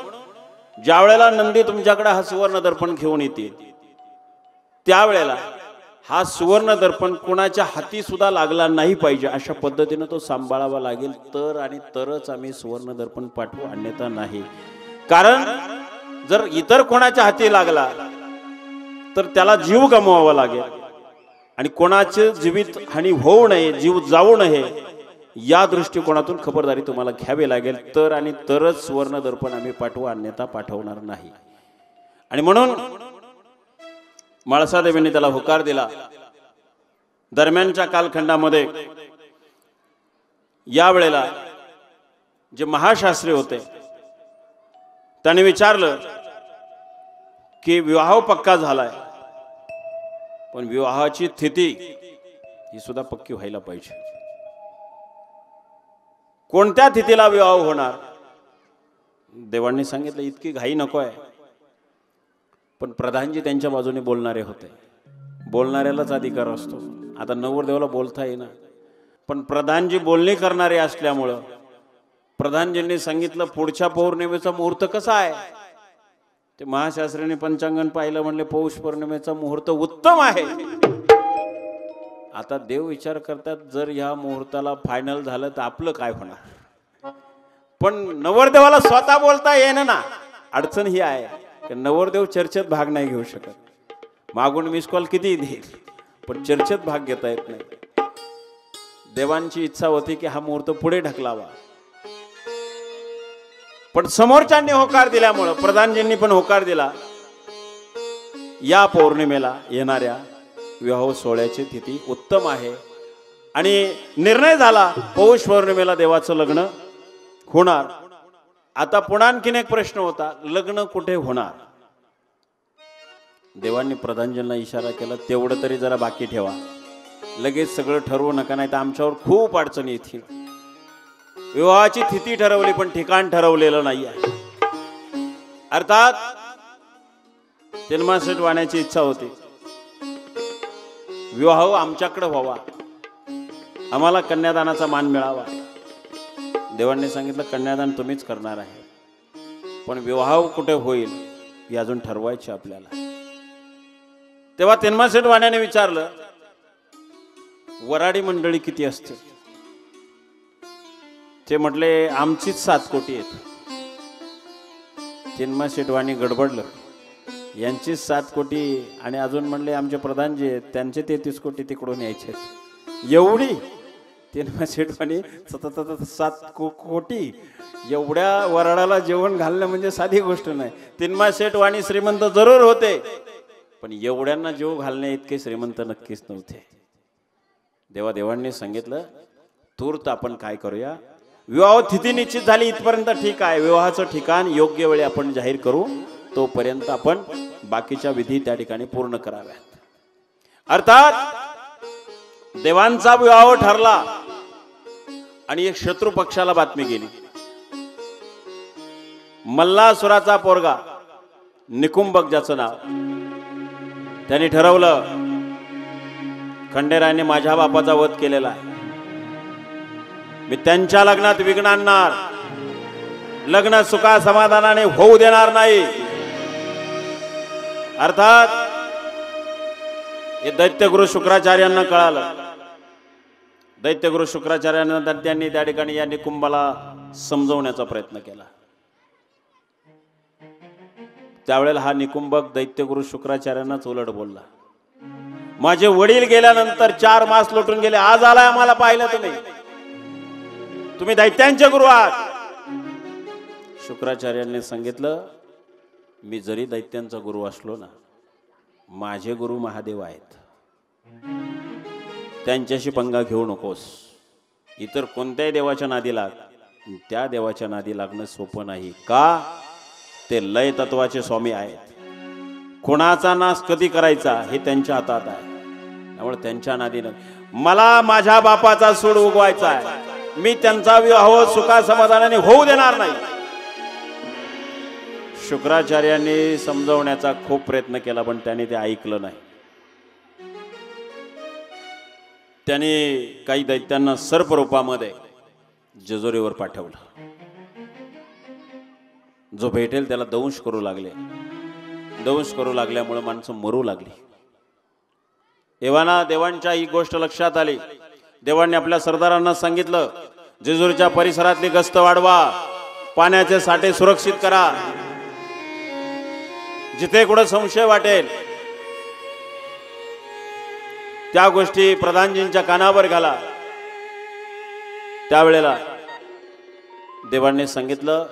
ज्या वेळेला नंदी तुमच्याकडे हा सुवर्ण दर्पण घेऊन येते त्यावेळेला हा सुवर्ण दर्पण कोणाच्या हाती सुद्धा लागला नाही पाहिजे अशा पद्धतीने तो सांभाळावा लागेल. तर आणि तरच आम्ही सुवर्ण दर्पण पाठवू, अन्यथा नाही. कारण जर इतर कोणाच्या हाती लागला तर त्याला जीव गमवावा लागेल आणि कोणाचे जीवित हानी होऊ नये, जीव जाऊ नये या दृष्टिकोनातून खबरदारी तुम्हाला घ्यावी लागेल. तर आणि तरच सुवर्ण दर्पण आम्ही पाठवू, अन्यथा पाठवणार नाही. आणि म्हणून म्हाळसादेवींनी त्याला होकार दिला. दरम्यानच्या कालखंडामध्ये या वेळेला जे महाशास्त्री होते त्यांनी विचारलं की विवाह पक्का झालाय, पण विवाहाची तिथी ही सुद्धा पक्की व्हायला पाहिजे. कोणत्या तिथीला विवाह होणार. देवांनी सांगितलं इतकी घाई नको आहे. पण प्रधानजी त्यांच्या बाजूने बोलणारे होते. बोलणाऱ्यालाच अधिकार असतो. आता नवरदेवाला बोलता येईना, पण प्रधानजी बोलणी करणारे असल्यामुळं प्रधानजींनी सांगितलं पुढच्या पौर्णिमेचा मुहूर्त कसा आहे. ते महाशास्त्रीने पंचांगण पाहिलं, म्हणले पौष पौर्णिमेचा मुहूर्त उत्तम आहे. आता देव विचार करतात, जर ह्या मुहूर्ताला फायनल झालं तर आपलं काय होणार. पण नवरदेवाला स्वतः बोलता येणं ना. अडचण ही आहे की नवरदेव चर्चेत भाग नाही घेऊ शकत. मागून मिस कॉल किती देईल, पण चर्चेत भाग घेता येत नाही. देवांची इच्छा होती की हा मुहूर्त पुढे ढकलावा, पण समोरच्यांनी होकार दिल्यामुळं, प्रधानजींनी पण होकार दिला, या पौर्णिमेला येणाऱ्या विवाह सोहळ्याची तिथी उत्तम आहे. आणि निर्णय झाला पौष पौर्णिमेला देवाचं लग्न होणार. आता पुन्हा आणखीन एक प्रश्न होता, लग्न कुठे होणार. देवांनी प्रधानजींना इशारा केला, तेवढं तरी जरा बाकी ठेवा, लगेच सगळं ठरवू नका, नाही तर आमच्यावर खूप अडचणी येतील. विवाहाची तिथी ठरवली पण ठिकाण ठरवलेलं नाही आहे. अर्थात तिनमासेट वाण्याची इच्छा होती, विवाह आमच्याकडे व्हावा, आम्हाला कन्यादानाचा मान मिळावा. देवांनी सांगितलं कन्यादान तुम्हीच करणार आहे, पण विवाह कुठे होईल हे अजून ठरवायचे आपल्याला. तेव्हा तिनमासेट वाण्याने विचारलं, वराडी मंडळी किती असते. ते म्हटले आमचीच 7 कोटी आहेत. तिनमासेट वाणी गडबडलं, यांचीच 7 कोटी आणि अजून म्हणले आमचे प्रधानजी आहेत त्यांचे 33 कोटी तिकडून यायचे. एवढी तिनमासेट वाणी 7 कोटी, एवढ्या वराडाला जेवण घालणं म्हणजे साधी गोष्ट नाही. तिनमासेट वाणी श्रीमंत जरूर होते, पण एवढ्यांना जेव घालणे इतके श्रीमंत नक्कीच नव्हते. देवांनी सांगितलं, तूर्त आपण काय करूया, विवाह तिथी निश्चित झाली इथपर्यंत ठीक आहे, विवाहाचं ठिकाण योग्य वेळी आपण जाहीर करू, तोपर्यंत आपण बाकीच्या विधी त्या ठिकाणी पूर्ण कराव्यात. अर्थात देवांचा विवाह ठरला आणि एक शत्रू पक्षाला बातमी गेली. मल्लासुराचा पोरगा निकुंभक ज्याचं नाव, त्यांनी ठरवलं खंडेरायाने माझ्या बापाचा वध केलेला आहे, मी त्यांच्या लग्नात विघ्न आणणार, लग्न सुखा समाधानाने होऊ देणार नाही. अर्थात हे दैत्यगुरु शुक्राचार्यांना कळालं. दैत्यगुरु शुक्राचार्यांना त्यांनी त्या ठिकाणी या निकुंभाला समजवण्याचा प्रयत्न केला. त्यावेळेला हा निकुंभक दैत्यगुरु शुक्राचार्यांनाच उलट बोलला, माझे वडील गेल्यानंतर 4 मास लोटून गेले, आज आलाय आम्हाला पाहिलं तुम्ही दैत्यांचे गुरु आहात. शुक्राचार्यांनी सांगितलं, मी जरी दैत्यांचा गुरु असलो ना, माझे गुरु महादेव आहेत, त्यांच्याशी पंगा घेऊ नकोस. इतर कोणत्याही देवाच्या नादी लाग, त्या देवाच्या नादी लागणं सोपं नाही. का, ते लय तत्वाचे स्वामी आहेत, कोणाचा नाश कधी करायचा हे त्यांच्या हातात आहे. त्यामुळे त्यांच्या नादीनं मला माझ्या बापाचा सूड उगवायचा आहे, मी त्यांचा विवाह सुखा समाधानाने होऊ देणार नाही. शुक्राचार्यांनी समजवण्याचा खूप प्रयत्न केला, पण त्याने ते ऐकलं नाही. त्याने काही दैत्यांना सर्प रूपामध्ये जेजुरीवर पाठवलं. जो भेटेल त्याला दंश करू लागले. दंश करू लागल्यामुळे माणसं मरू लागली. एव्हाना देवांच्या ही गोष्ट लक्षात आली. देवांनी आपल्या सरदारांना सांगितलं, जेजुरीच्या परिसरातली गस्त वाढवा, पाण्याचे साठे सुरक्षित करा, जिथे कुठे संशय वाटेल त्या गोष्टी प्रधानजींच्या कानावर घाला. त्यावेळेला देवांनी सांगितलं,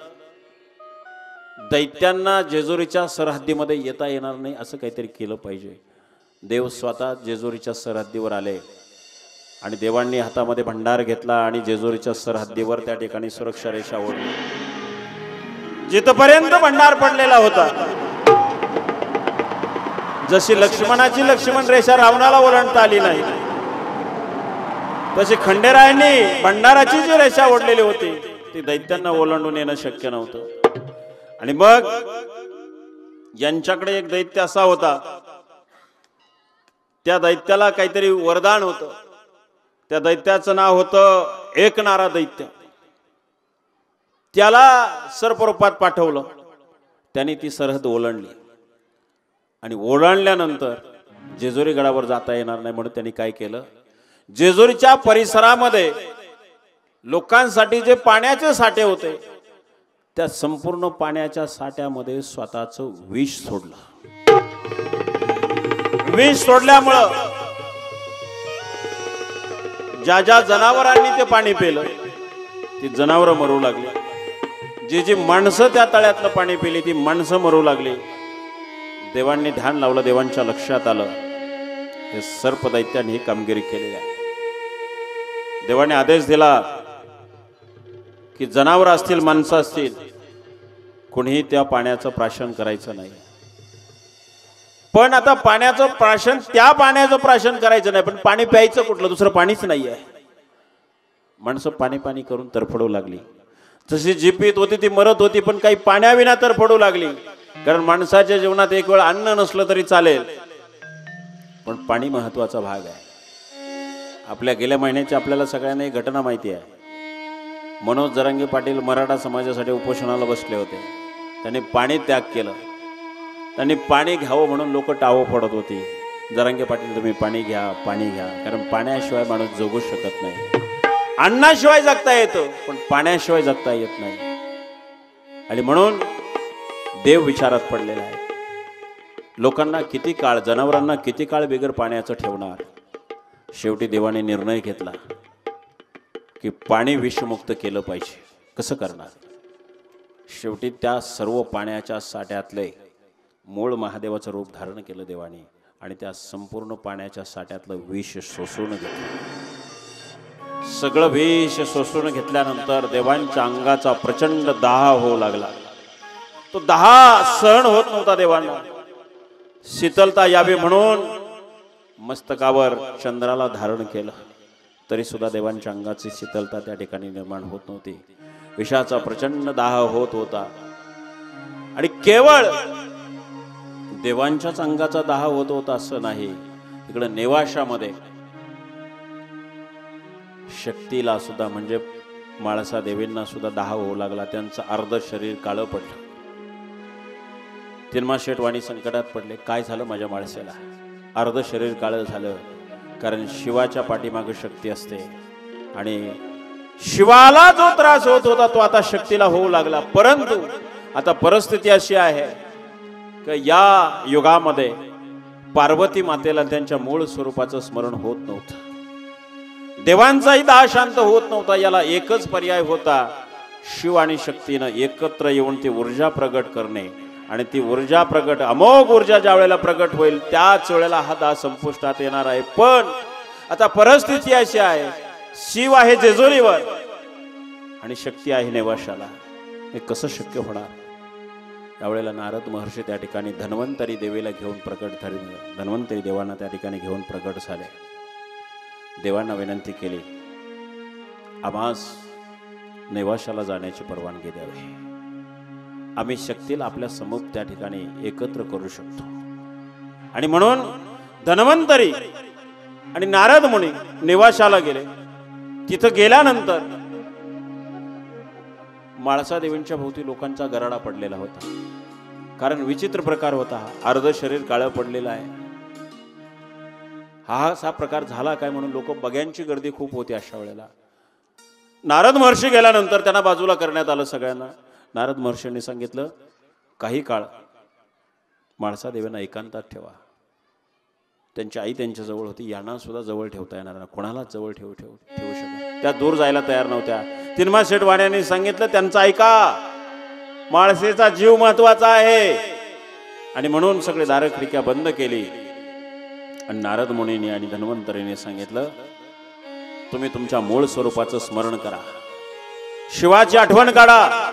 दैत्यांना जेजुरीच्या सरहद्दीमध्ये येता येणार नाही असं काहीतरी केलं पाहिजे. देव स्वतः जेजुरीच्या सरहद्दीवर आले आणि देवांनी हातामध्ये भंडार घेतला आणि जेजुरीच्या सरहद्दीवर त्या ठिकाणी सुरक्षा रेषा ओढली. जिथपर्यंत भंडार पडलेला होता, जशी लक्ष्मण रेषा रावणाला ओलांडता आली नाही, तशी खंडेरायांनी भंडाराची जी रेषा ओढलेली होती ती दैत्यांना ओलांडून येणं शक्य नव्हतं. आणि मग यांच्याकडे एक दैत्य असा होता, त्या दैत्याला काहीतरी वरदान होतं. त्या दैत्याचं नाव होतं एकनारा दैत्य. त्याला सर्परूपात पाठवलं. त्यांनी ती सरहद ओलांडली आणि ओलांडल्यानंतर जेजुरी गडावर जाता येणार नाही म्हणून त्यांनी काय केलं, जेजुरीच्या परिसरामध्ये लोकांसाठी जे पाण्याचे साठे होते त्या संपूर्ण पाण्याच्या साठ्यामध्ये स्वतःचं विष सोडलं. विष सोडल्यामुळं ज्या ज्या जनावरांनी ते पाणी पिलं ती जनावरं मरू लागली, जी जी माणसं त्या तळ्यातलं पाणी पिली ती माणसं मरू लागली. देवांनी ध्यान लावलं, देवांच्या लक्षात आलं हे सर्पदैत्याने ही कामगिरी केलेली आहे. देवाने आदेश दिला की जनावर असतील माणसं असतील कोणीही त्या पाण्याचं प्राशन करायचं नाही. पण आता पाण्याचं प्राशन, त्या पाण्याचं प्राशन करायचं नाही, पण पाणी प्यायचं कुठलं, दुसरं पाणीच नाही आहे. माणसं पाणी पाणी करून तरफडू लागली. जशी जी पीत होती ती मरत होती, पण काही पाण्याविना तरफडू लागली. कारण माणसाच्या जीवनात एक वेळ अन्न नसलं तरी चालेल, पण पाणी महत्वाचा भाग आहे. आपल्या गेल्या महिन्याची आपल्याला सगळ्यांना एक घटना माहिती आहे. मनोज जरांगे पाटील मराठा समाजासाठी उपोषणाला बसले होते. त्यांनी पाणी त्याग केलं. त्यांनी पाणी घ्यावं म्हणून लोक टावं फोडत होती, जरांगे पाटील तुम्ही पाणी घ्या, पाणी घ्या. कारण पाण्याशिवाय माणूस जगू शकत नाही. अन्नाशिवाय जगता येतं पण पाण्याशिवाय जगता येत नाही. आणि म्हणून देव विचारात पडलेला आहे. लोकांना किती काळ, जनावरांना किती काळ बिगर पाण्याचं ठेवणार. शेवटी देवाने निर्णय घेतला की पाणी विषमुक्त केलं पाहिजे. कसं करणार. शेवटी त्या सर्व पाण्याच्या साठ्यातले मूळ महादेवाचं रूप धारण केलं देवाने आणि त्या संपूर्ण पाण्याच्या साठ्यातलं विष शोषून घेतलं. सगळं विष शोषून घेतल्यानंतर देवांच्या अंगाचा प्रचंड दाह होऊ लागला. तो दाह सहन होत नव्हता देवांना. शीतलता यावी म्हणून मस्तकावर चंद्राला धारण केलं, तरी सुद्धा देवांच्या अंगाची शीतलता त्या ठिकाणी निर्माण होत नव्हती. विषाचा प्रचंड दाह होत होता आणि केवळ देवांच्याच अंगाचा दाह होत होता असं नाही. इकडे नेवाशामध्ये शक्तीला सुद्धा म्हणजे माळसा देवींना सुद्धा दाह होऊ लागला. त्यांचं अर्ध शरीर काळं पडलं. तिन्मा शेठ वाणी संकटात पडले. काय झालं माझ्या माळसेला, अर्ध शरीर काळं झालं. कारण शिवाच्या पाठीमागे शक्ती असते आणि शिवाला जो त्रास होत होता तो आता शक्तीला होऊ लागला. परंतु आता परिस्थिती अशी आहे की या युगामध्ये पार्वती मातेला त्यांच्या मूळ स्वरूपाचं स्मरण होत नव्हतं. देवांचाही दाह शांत होत नव्हता. याला एकच पर्याय होता, शिव आणि शक्तीनं एकत्र येऊन ती ऊर्जा प्रगट करणे. आणि ती ऊर्जा प्रगट, अमोघ ऊर्जा ज्या वेळेला प्रगट होईल त्याच वेळेला हा दाह संपुष्टात येणार आहे. पण आता परिस्थिती अशी आहे, शिव आहे जेजुरीवर आणि शक्ती आहे नेवाशाला. हे कसं शक्य होणार. यावेळेला नारद महर्षी त्या ठिकाणी धन्वंतरी देवीला घेऊन प्रकट झाले. धन्वंतरी देवांना त्या ठिकाणी घेऊन प्रकट झाले. देवांना विनंती केली, आम्हास नेवाशाला जाण्याची परवानगी द्यावी. आम्ही शक्तीला आपल्या समोर त्या ठिकाणी एकत्र करू शकतो. आणि म्हणून धन्वंतरी आणि नारद मुनी नेवाशाला गेले. तिथं गेल्यानंतर माळसा देवींच्या भोवती लोकांचा गराडा पडलेला होता. कारण विचित्र प्रकार होता. अर्ध शरीर काळं पडलेलं आहे. हा असा प्रकार झाला काय म्हणून लोक बघ्यांची गर्दी खूप होती. अशा वेळेला नारद महर्षी गेल्यानंतर त्यांना बाजूला करण्यात आलं सगळ्यांना. नारद महर्षींनी सांगितलं, काही काळ माळसा देवींना एकांतात ठेवा. त्यांची आई त्यांच्या जवळ होती, यांना सुद्धा जवळ ठेवता येणार नाही. कोणालाच जवळ ठेवू शकत. त्या दूर जायला तयार नव्हत्या. तिन्मा शेठ वाण्यांनी सांगितलं, त्यांचं ऐका, माळसेचा जीव महत्वाचा आहे. आणि म्हणून सगळे दारं खिडक्या बंद केली. आणि नारद मुनींनी आणि धन्वंतरीने सांगितलं, तुम्ही तुमच्या मूळ स्वरूपाचं स्मरण करा, शिवाची आठवण काढा.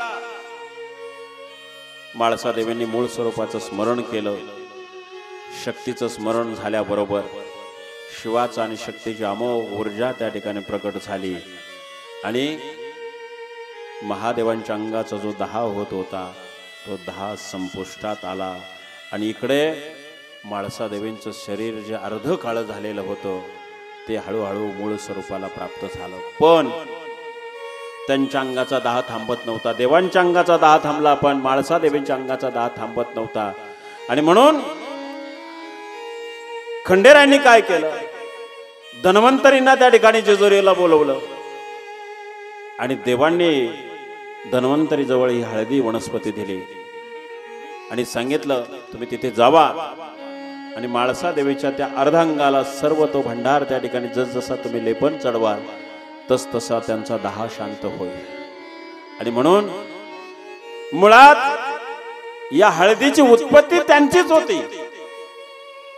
माळसा देवींनी मूळ स्वरूपाचं स्मरण केलं. शक्तीचं स्मरण झाल्याबरोबर शिवाचा आणि शक्तीची अमोघ ऊर्जा त्या ठिकाणी प्रकट झाली. आणि महादेवांच्या अंगाचा जो दाह होत होता तो दाह संपुष्टात आला. आणि इकडे माळसा देवींचं शरीर जे अर्ध काळं झालेलं होतं ते हळूहळू मूळ स्वरूपाला प्राप्त झालं. पण त्यांच्या अंगाचा दाह थांबत नव्हता. देवांच्या अंगाचा दाह थांबला, पण म्हाळसा देवींच्या अंगाचा दाह थांबत नव्हता. आणि म्हणून खंडेरायांनी काय केलं, धन्वंतरींना त्या ठिकाणी जेजुरीला बोलवलं आणि देवांनी धन्वंतरी जवळ ही हळदी वनस्पती दिली आणि सांगितलं तुम्ही तिथे जावा आणि म्हाळसा देवीच्या त्या अर्धांगाला सर्व तो भंडार त्या ठिकाणी जसजसा तुम्ही लेपन चढवाल तस तसा त्यांचा दाह शांत होईल. आणि म्हणून मुळात या हळदीची उत्पत्ती त्यांचीच होती,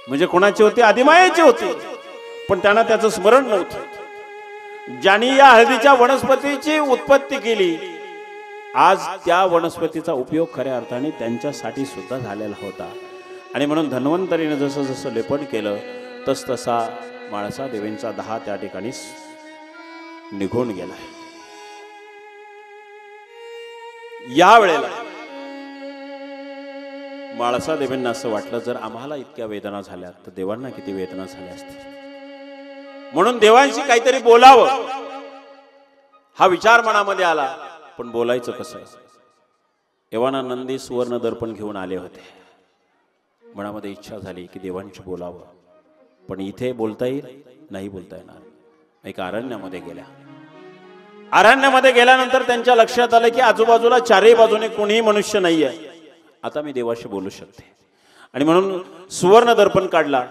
म्हणजे कोणाची होती, आदिमायेची होती, पण त्यांना त्याचं स्मरण नव्हतं. ज्यांनी या हळदीच्या वनस्पतीची उत्पत्ती केली, आज त्या वनस्पतीचा उपयोग खऱ्या अर्थाने त्यांच्यासाठी सुद्धा झालेला होता. आणि म्हणून धन्वंतरीने जसं जसं लेपन केलं तस तसा म्हाळसा देवींचा दाह त्या ठिकाणी निघून गेला. या वेळेला म्हाळसा देवींना असं वाटलं, जर आम्हाला इतक्या वेदना झाल्या तर देवांना किती वेदना झाल्या असतील. म्हणून देवांशी काहीतरी बोलावं हा विचार मनामध्ये आला, पण बोलायचं कसं. एव्हाना नंदी सुवर्ण दर्पण घेऊन आले होते. मनामध्ये इच्छा झाली की देवांशी बोलावं, पण इथे बोलता येईल नाही, बोलता येणार. एक अरण्यामध्ये गेल्या. अरण्यामध्ये गेल्यानंतर त्यांच्या लक्षात आलं की आजूबाजूला चारही बाजूने कोणीही मनुष्य नाहीये. आता मी देवाशी बोलू शकते. आणि म्हणून सुवर्ण दर्पण काढला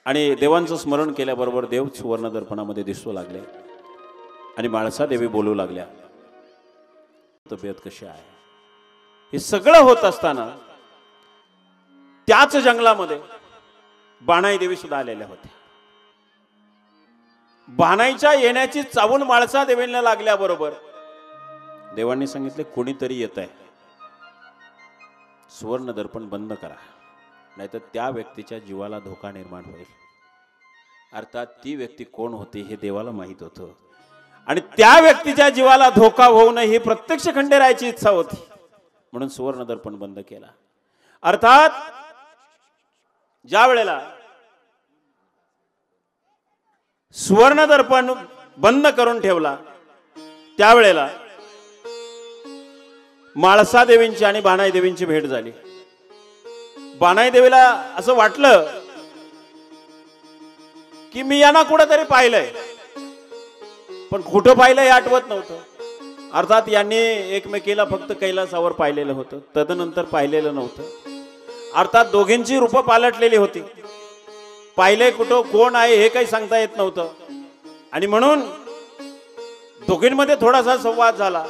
आणि देवांचं स्मरण केल्याबरोबर देव सुवर्ण दर्पणामध्ये दिसू लागले आणि म्हाळसा देवी बोलू लागल्या, तब्येत कशी आहे. हे सगळं होत असताना त्याच जंगलामध्ये बाणाई देवी सुद्धा आलेल्या होत्या. बाणाईच्या येण्याची चावूल म्हाळसा देवींना लागल्याबरोबर देवांनी सांगितले, कोणीतरी येत आहे, सुवर्ण दर्पण बंद करा, नाहीतर त्या व्यक्तीच्या जीवाला धोका निर्माण होईल. अर्थात ती व्यक्ती कोण होती हे देवाला माहित होतं आणि त्या व्यक्तीच्या जीवाला धोका होऊ नये ही प्रत्यक्ष खंडेरायाची इच्छा होती. म्हणून सुवर्ण दर्पण बंद केला. अर्थात ज्या वेळेला सुवर्ण दर्पण बंद करून ठेवला त्यावेळेला म्हाळसा देवींची आणि बाणाई देवींची भेट झाली. बाणाई देवीला असं वाटलं की मी यांना कुठेतरी पाहिलंय, पण कुठं पाहिलं हे आठवत नव्हतं. अर्थात यांनी एकमेकीला फक्त कैलासावर पाहिलेलं होतं, तदनंतर पाहिलेलं नव्हतं. अर्थात दोघींची रूपं पालटलेली होती. पाहिले कुठं कोण आहे हे काही सांगता येत नव्हतं. आणि म्हणून दोघींमध्ये थोडासा संवाद झाला.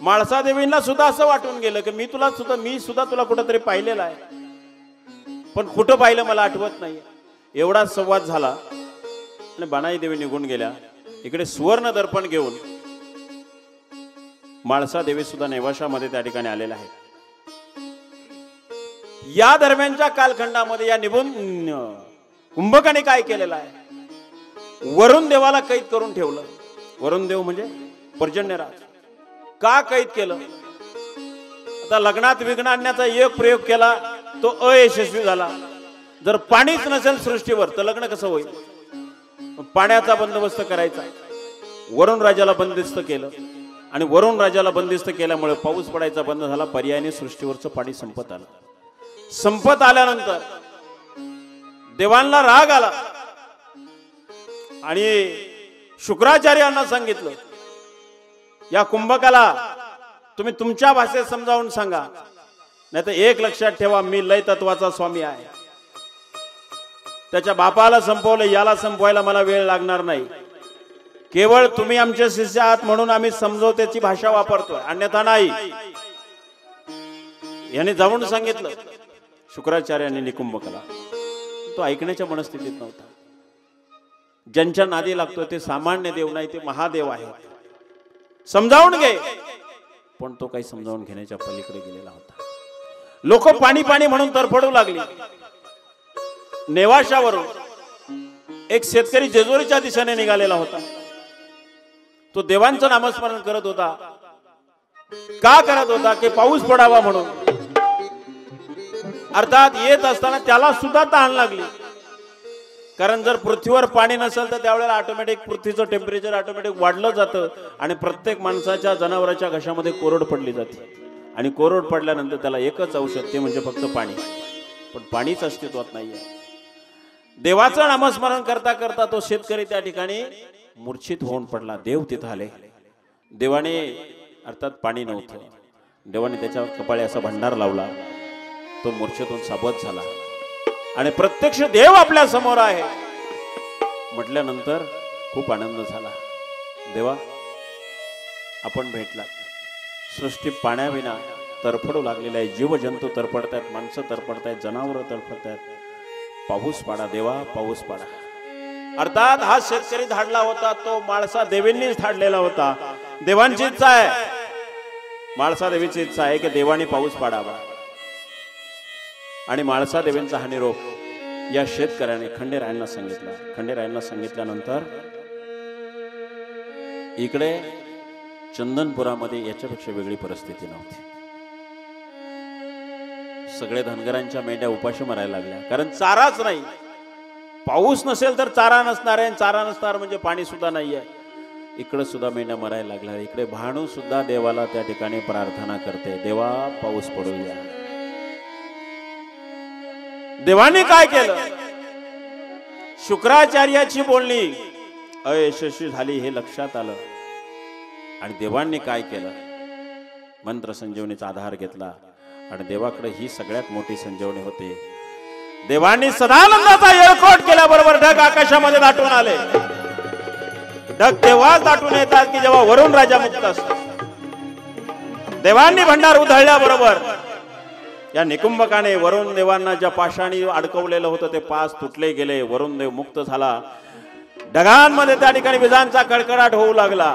म्हाळसा देवींना सुद्धा असं वाटून गेलं की मी सुद्धा तुला कुठंतरी पाहिलेलं आहे, पण कुठं पाहिलं मला आठवत नाही. एवढा संवाद झाला आणि बाणाई देवी निघून गेल्या. इकडे सुवर्ण दर्पण घेऊन म्हाळसा देवी सुद्धा नेवाशामध्ये त्या ठिकाणी आलेल्या आहेत. या दरम्यानच्या कालखंडामध्ये या कुंभकाने काय केलेलं आहे, वरुण देवाला कैद करून ठेवलं. वरुण देव म्हणजे पर्जन्यराज. का कैद केलं, आता लग्नात विघ्न आणण्याचा एक प्रयोग केला, तो अयशस्वी झाला. जर पाणीच नसेल सृष्टीवर तर लग्न कसं होईल. पाण्याचा बंदोबस्त करायचा. वरुण राजाला बंदिस्त केलं आणि वरुण राजाला बंदिस्त केल्यामुळे पाऊस पडायचा बंद झाला. पर्यायाने सृष्टीवरचं पाणी संपत आलं. संपत आल्यानंतर देवांना राग आला आणि शुक्राचार्यांना सांगितलं, या कुंभकाला तुम्ही तुमच्या भाषेत समजावून सांगा, नाहीतर एक लक्षात ठेवा, मी लय तत्वाचा स्वामी आहे. त्याच्या बापाला संपवलं, याला संपवायला मला वेळ लागणार नाही. केवळ तुम्ही आमचे शिष्य आहात म्हणून आम्ही समजवत्याची भाषा वापरतोय, अन्यथा नाही. याने जाऊन सांगितलं शुक्राचार्यांनी निकुंभकाला. तो ऐकण्याच्या मनस्थितीत नव्हता. ज्यांच्या नादी लागतोय ते सामान्य देव नाही, ते महादेव आहे, समजावून घे. पण तो काही समजावून घेण्याच्या पलीकडे गेलेला होता. लोक पाणी पाणी म्हणून तरफडू लागली. नेवाशावरून एक शेतकरी जेजुरीच्या दिशेने निघालेला होता. तो देवांचं नामस्मरण करत होता. का करत होता की पाऊस पडावा म्हणून. अर्थात येत असताना त्याला सुद्धा तहान लागली. कारण जर पृथ्वीवर पाणी नसेल तर त्यावेळेला ऑटोमॅटिक पृथ्वीचं टेम्परेचर ऑटोमॅटिक वाढलं जातं आणि प्रत्येक माणसाच्या जनावराच्या घशामध्ये कोरड पडली जाते आणि कोरड पडल्यानंतर त्याला एकच औषध ते म्हणजे फक्त पाणी. पण पाणीच अस्तित्वात नाहीये. देवाचं नामस्मरण करता करता तो शेतकरी त्या ठिकाणी मूर्छित होऊन पडला. देव तिथं आले. देवाने अर्थात पाणी नव्हतं. देवाने त्याच्या कपाळी असा भंडार लावला. तो मूर्छेतून सावध झाला आणि प्रत्यक्ष देव आपल्या समोर आहे म्हटल्यानंतर खूप आनंद झाला. देवा आपण भेटला. सृष्टी पाण्याविना तरफडू लागलेली आहे. जीवजंतू तरफडतायत, माणसं तरफडतायत, जनावरं तरफडतायत. पाऊस पाडा देवा, पाऊस पाडा. अर्थात हा शेतकरी धाडला होता तो माळसा देवींनीच धाडलेला होता. देवांची इच्छा आहे, माळसा देवीची इच्छा आहे की देवाने पाऊस पाडावा. आणि माळसा देवींचा हा निरोप या शेतकऱ्याने खंडेरायांना सांगितला. खंडेरायांना सांगितल्यानंतर इकडे चंदनपुरामध्ये याच्यापेक्षा वेगळी परिस्थिती नव्हती. सगळे धनगरांच्या मेंढ्या उपाशी मरायला लागल्या. कारण चाराच नाही. पाऊस नसेल तर चारा नसणार आहे, चारा नसणार म्हणजे पाणी सुद्धा नाहीये. इकडे सुद्धा मेंढ्या मरायला लागल्या. इकडे भानू सुद्धा देवाला त्या ठिकाणी प्रार्थना करते, देवा पाऊस पडू द्या. देवाने काय केलं? शुक्राचार्याची बोलणी अयशस्वी झाली हे लक्षात आलं आणि देवांनी काय केलं? मंत्र संजीवनीचा आधार घेतला आणि देवाकडे ही सगळ्यात मोठी संजीवनी होती. देवांनी सदानंदाचा येळकोट केल्याबरोबर ढग आकाशामध्ये दाटून आले. ढग तेव्हाच दाटून येतात की जेव्हा वरुण राजा मुक्त असतो. देवांनी भंडार उधळल्याबरोबर या निकुंभकाने वरुण देवांना ज्या पाशाणी अडकवलेलं होतं ते पास तुटले गेले. वरुण देव मुक्त झाला. ढगांमध्ये त्या ठिकाणी विजांचा कडकडाट होऊ लागला.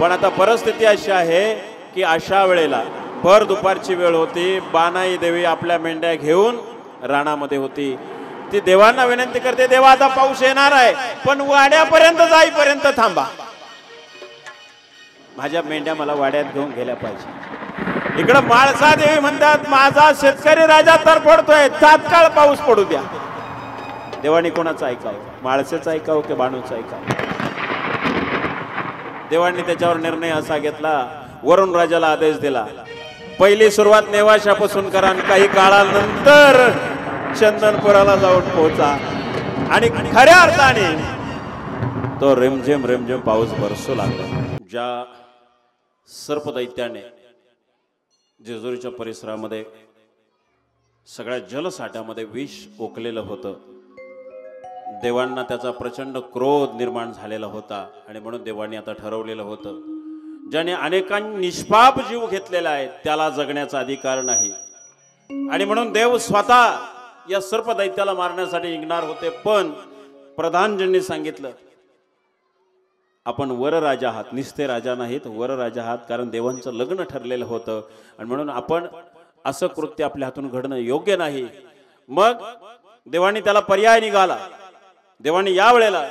पण आता परिस्थिती अशी आहे की अशा वेळेला भर दुपारची वेळ होती. बानाई देवी आपल्या मेंढ्या घेऊन राणामध्ये होती. ती देवांना विनंती करते, देवा आता पाऊस येणार आहे पण वाड्यापर्यंत जाईपर्यंत थांबा. माझ्या मेंढ्या मला वाड्यात घेऊन गेल्या पाहिजे. इकडं माळसा देवी म्हणतात, माझा शेतकरी राजा तर पडतोय, तात्काळ पाऊस पडू द्या. देवानी कोणाचं ऐकावं? माळसेचं ऐकावं की बाणूचं ऐकावं? देवांनी त्याच्यावर निर्णय असा घेतला. वरुण राजाला आदेश दिला, पहिली सुरुवात नेवाशापासून करा आणि काही काळानंतर चंदनपुराला जाऊन पोहोचा. आणि खऱ्या अर्थाने तो रिमझिम रिमझिम पाऊस बरसू लागला. ज्या सर्पदैत्याने जेजुरीच्या परिसरामध्ये सगळ्या जलसाठ्यामध्ये विष ओकलेलं होतं, देवांना त्याचा प्रचंड क्रोध निर्माण झालेला होता. आणि म्हणून देवांनी आता ठरवलेलं होतं, ज्याने अनेकांनी निष्पाप जीव घेतलेला आहे त्याला जगण्याचा अधिकार नाही. आणि म्हणून देव स्वतः या सर्प दैत्याला मारण्यासाठी निघणार होते. पण प्रधानजींनी सांगितलं, आपण वरराजा आहात, निस्ते राजा नाहीत, वरराजा आहात. कारण देवांचं लग्न ठरलेलं होतं आणि म्हणून आपण असं कृत्य आपल्या हातून घडणं योग्य नाही. मग देवानी त्याला पर्याय निघाला. देवानी या वेळेला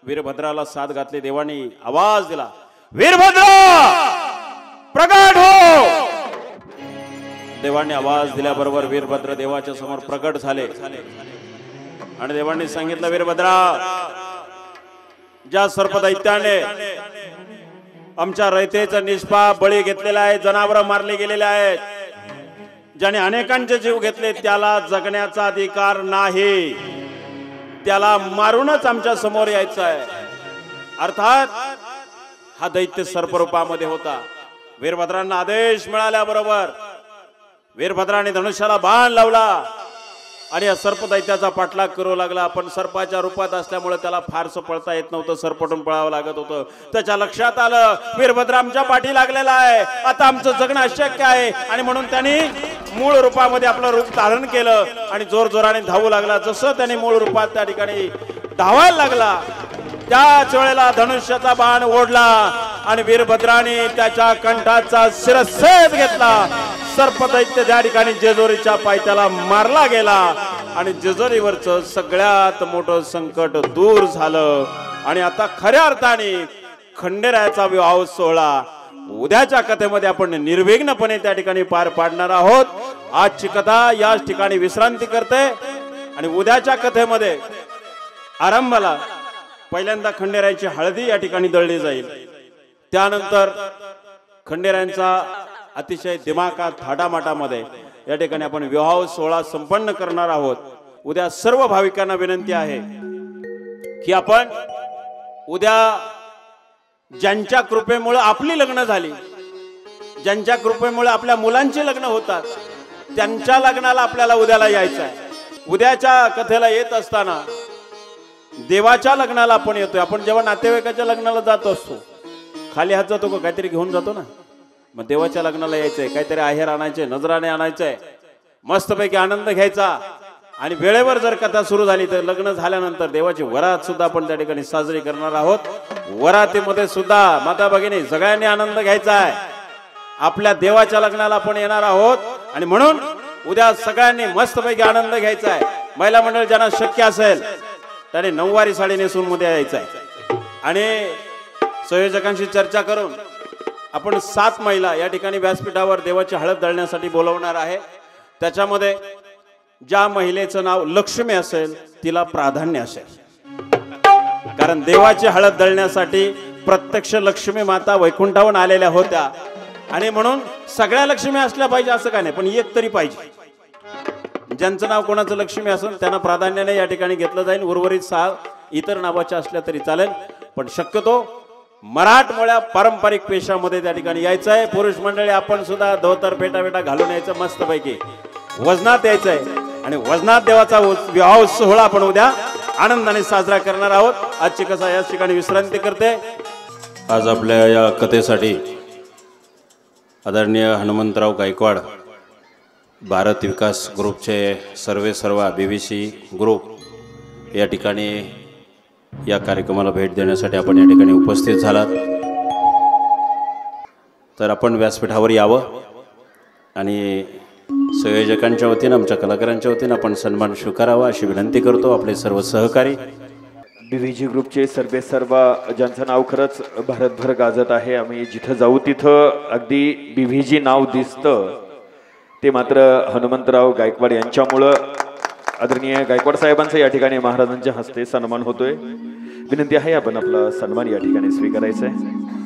वीरभद्राला साथ घातली. देवानी आवाज दिला, वीरभद्र प्रगट हो. देवाने आवाज दिल्याबरोबर वीरभद्र देवाच्या समोर प्रगट झाले आणि देवांनी सांगितलं, वीरभद्रा, ज्या सर्पदैत्याने आमच्या रयतेचा निष्पाप बळी घेतलेला आहे, जनावर मारले गेलेले आहेत, ज्याने अनेकांचे जीव घेतले, त्याला जगण्याचा अधिकार नाही. त्याला मारूनच आमच्या समोर यायचं आहे. अर्थात हा दैत्य सर्परूपामध्ये होता. वीरभद्रांना आदेश मिळाल्याबरोबर वीरभद्राने धनुष्याला बाण लावला आणि या सर्प दैत्याचा पाठलाग करू लागला. पण सर्पाच्या रूपात असल्यामुळे त्याला फारसं पळता येत नव्हतं. सरपटून पळावं लागत होतं. त्याच्या लक्षात आलं, वीरभद्र आमच्या पाठी लागलेला आहे, आता आमचं जगणं अशक्य आहे. आणि म्हणून त्यांनी मूळ रूपामध्ये आपलं रूप धारण केलं आणि जोर जोराने धावू लागला. जसं त्याने मूळ रूपात त्या ठिकाणी धावायला लागला त्याच वेळेला धनुष्याचा बाण ओढला आणि वीरभद्राने त्याच्या कंठाचा शिरच्छेद घेतला. सर्पदैत्य त्या ठिकाणी जेजुरीच्या पायथ्याला मारला गेला आणि जेजुरीवरचं सगळ्यात मोठं संकट दूर झालं. आणि आता खऱ्या अर्थाने खंडेरायाचा विवाह सोहळा उद्याच्या कथेमध्ये आपण निर्विघ्नपणे त्या ठिकाणी पार पाडणार आहोत. आजची कथा याच ठिकाणी विश्रांती करते आणि उद्याच्या कथेमध्ये आरंभाला पहिल्यांदा खंडेरायाची हळदी या ठिकाणी दळली जाईल. त्यानंतर खंडेरायांचा अतिशय दिमाखात थाटामाटामध्ये या ठिकाणी आपण विवाह सोहळा संपन्न करणार आहोत. उद्या सर्व भाविकांना विनंती आहे की आपण उद्या ज्यांच्या कृपेमुळे आपली लग्न झाली, ज्यांच्या कृपेमुळे आपल्या मुलांची लग्न होतात, त्यांच्या लग्नाला आपल्याला उद्याला यायचं आहे. उद्याच्या कथेला येत असताना देवाच्या लग्नाला आपण येतोय. आपण जेव्हा नातेवाईकाच्या लग्नाला जात असतो खाली हात जातो का, काहीतरी घेऊन जातो ना. मग देवाच्या लग्नाला यायचंय, काहीतरी आहेर आणायचे, नजराने आणायचंय, मस्तपैकी आनंद घ्यायचा. आणि वेळेवर जर कथा सुरू झाली तर लग्न झाल्यानंतर देवाची वरात सुद्धा आपण त्या ठिकाणी साजरी करणार आहोत. वरातीमध्ये सुद्धा माता भगिनी सगळ्यांनी आनंद घ्यायचा आहे. आपल्या देवाच्या लग्नाला आपण येणार आहोत आणि म्हणून उद्या सगळ्यांनी मस्तपैकी आनंद घ्यायचा आहे. महिला मंडळ ज्यांना शक्य असेल त्याने नऊवारी साडी नेसून मध्ये यायचं आहे. आणि संयोजकांशी चर्चा करून आपण 7 महिला या ठिकाणी व्यासपीठावर देवाची हळद दळण्यासाठी बोलवणार आहे. त्याच्यामध्ये ज्या महिलेचं नाव लक्ष्मी असेल तिला प्राधान्य असेल, कारण देवाची हळद दळण्यासाठी प्रत्यक्ष लक्ष्मी माता वैकुंठावरून आलेल्या होत्या. आणि म्हणून सगळ्या लक्ष्मी असल्या पाहिजे असं काय नाही, पण एक तरी पाहिजे. ज्यांचं नाव कोणाचं लक्ष्मी असेल त्यांना प्राधान्याने या ठिकाणी घेतलं जाईल. उर्वरित 6 इतर नावाच्या असल्या तरी चालेल, पण शक्यतो मराठमोळ्या पारंपरिक पेशामध्ये त्या ठिकाणी यायचं आहे. पुरुष मंडळी आपण सुद्धा धोतर पेटा घालून यायचं, मस्तपैकी वजनात यायचंय. आणि वजनात देवाचा विवाह सोहळा आपण उद्या आनंदाने साजरा करणार आहोत. आजची कथा याच ठिकाणी विश्रांती करते. आज आपल्या या कथेसाठी आदरणीय हनुमंतराव गायकवाड, भारत विकास ग्रुपचे सर्व BBC ग्रुप या ठिकाणी या कार्यक्रमाला भेट देण्यासाठी आपण या ठिकाणी उपस्थित झालात. तर आपण व्यासपीठावर यावं आणि संयोजकांच्या वतीनं, आमच्या कलाकारांच्या वतीनं आपण सन्मान स्वीकारावा अशी विनंती करतो. आपले सर्व सहकारी BVG ग्रुपचे सर्व ज्यांचं नाव खरंच भारतभर गाजत आहे. आम्ही जिथं जाऊ तिथं अगदी BVG नाव दिसतं, ते मात्र हनुमंतराव गायकवाड यांच्यामुळं. आदरणीय गायकवाड साहेबांचा या ठिकाणी महाराजांच्या हस्ते सन्मान होतोय. विनंती आहे आपण आपला सन्मान या ठिकाणी स्वीकारायचा आहे.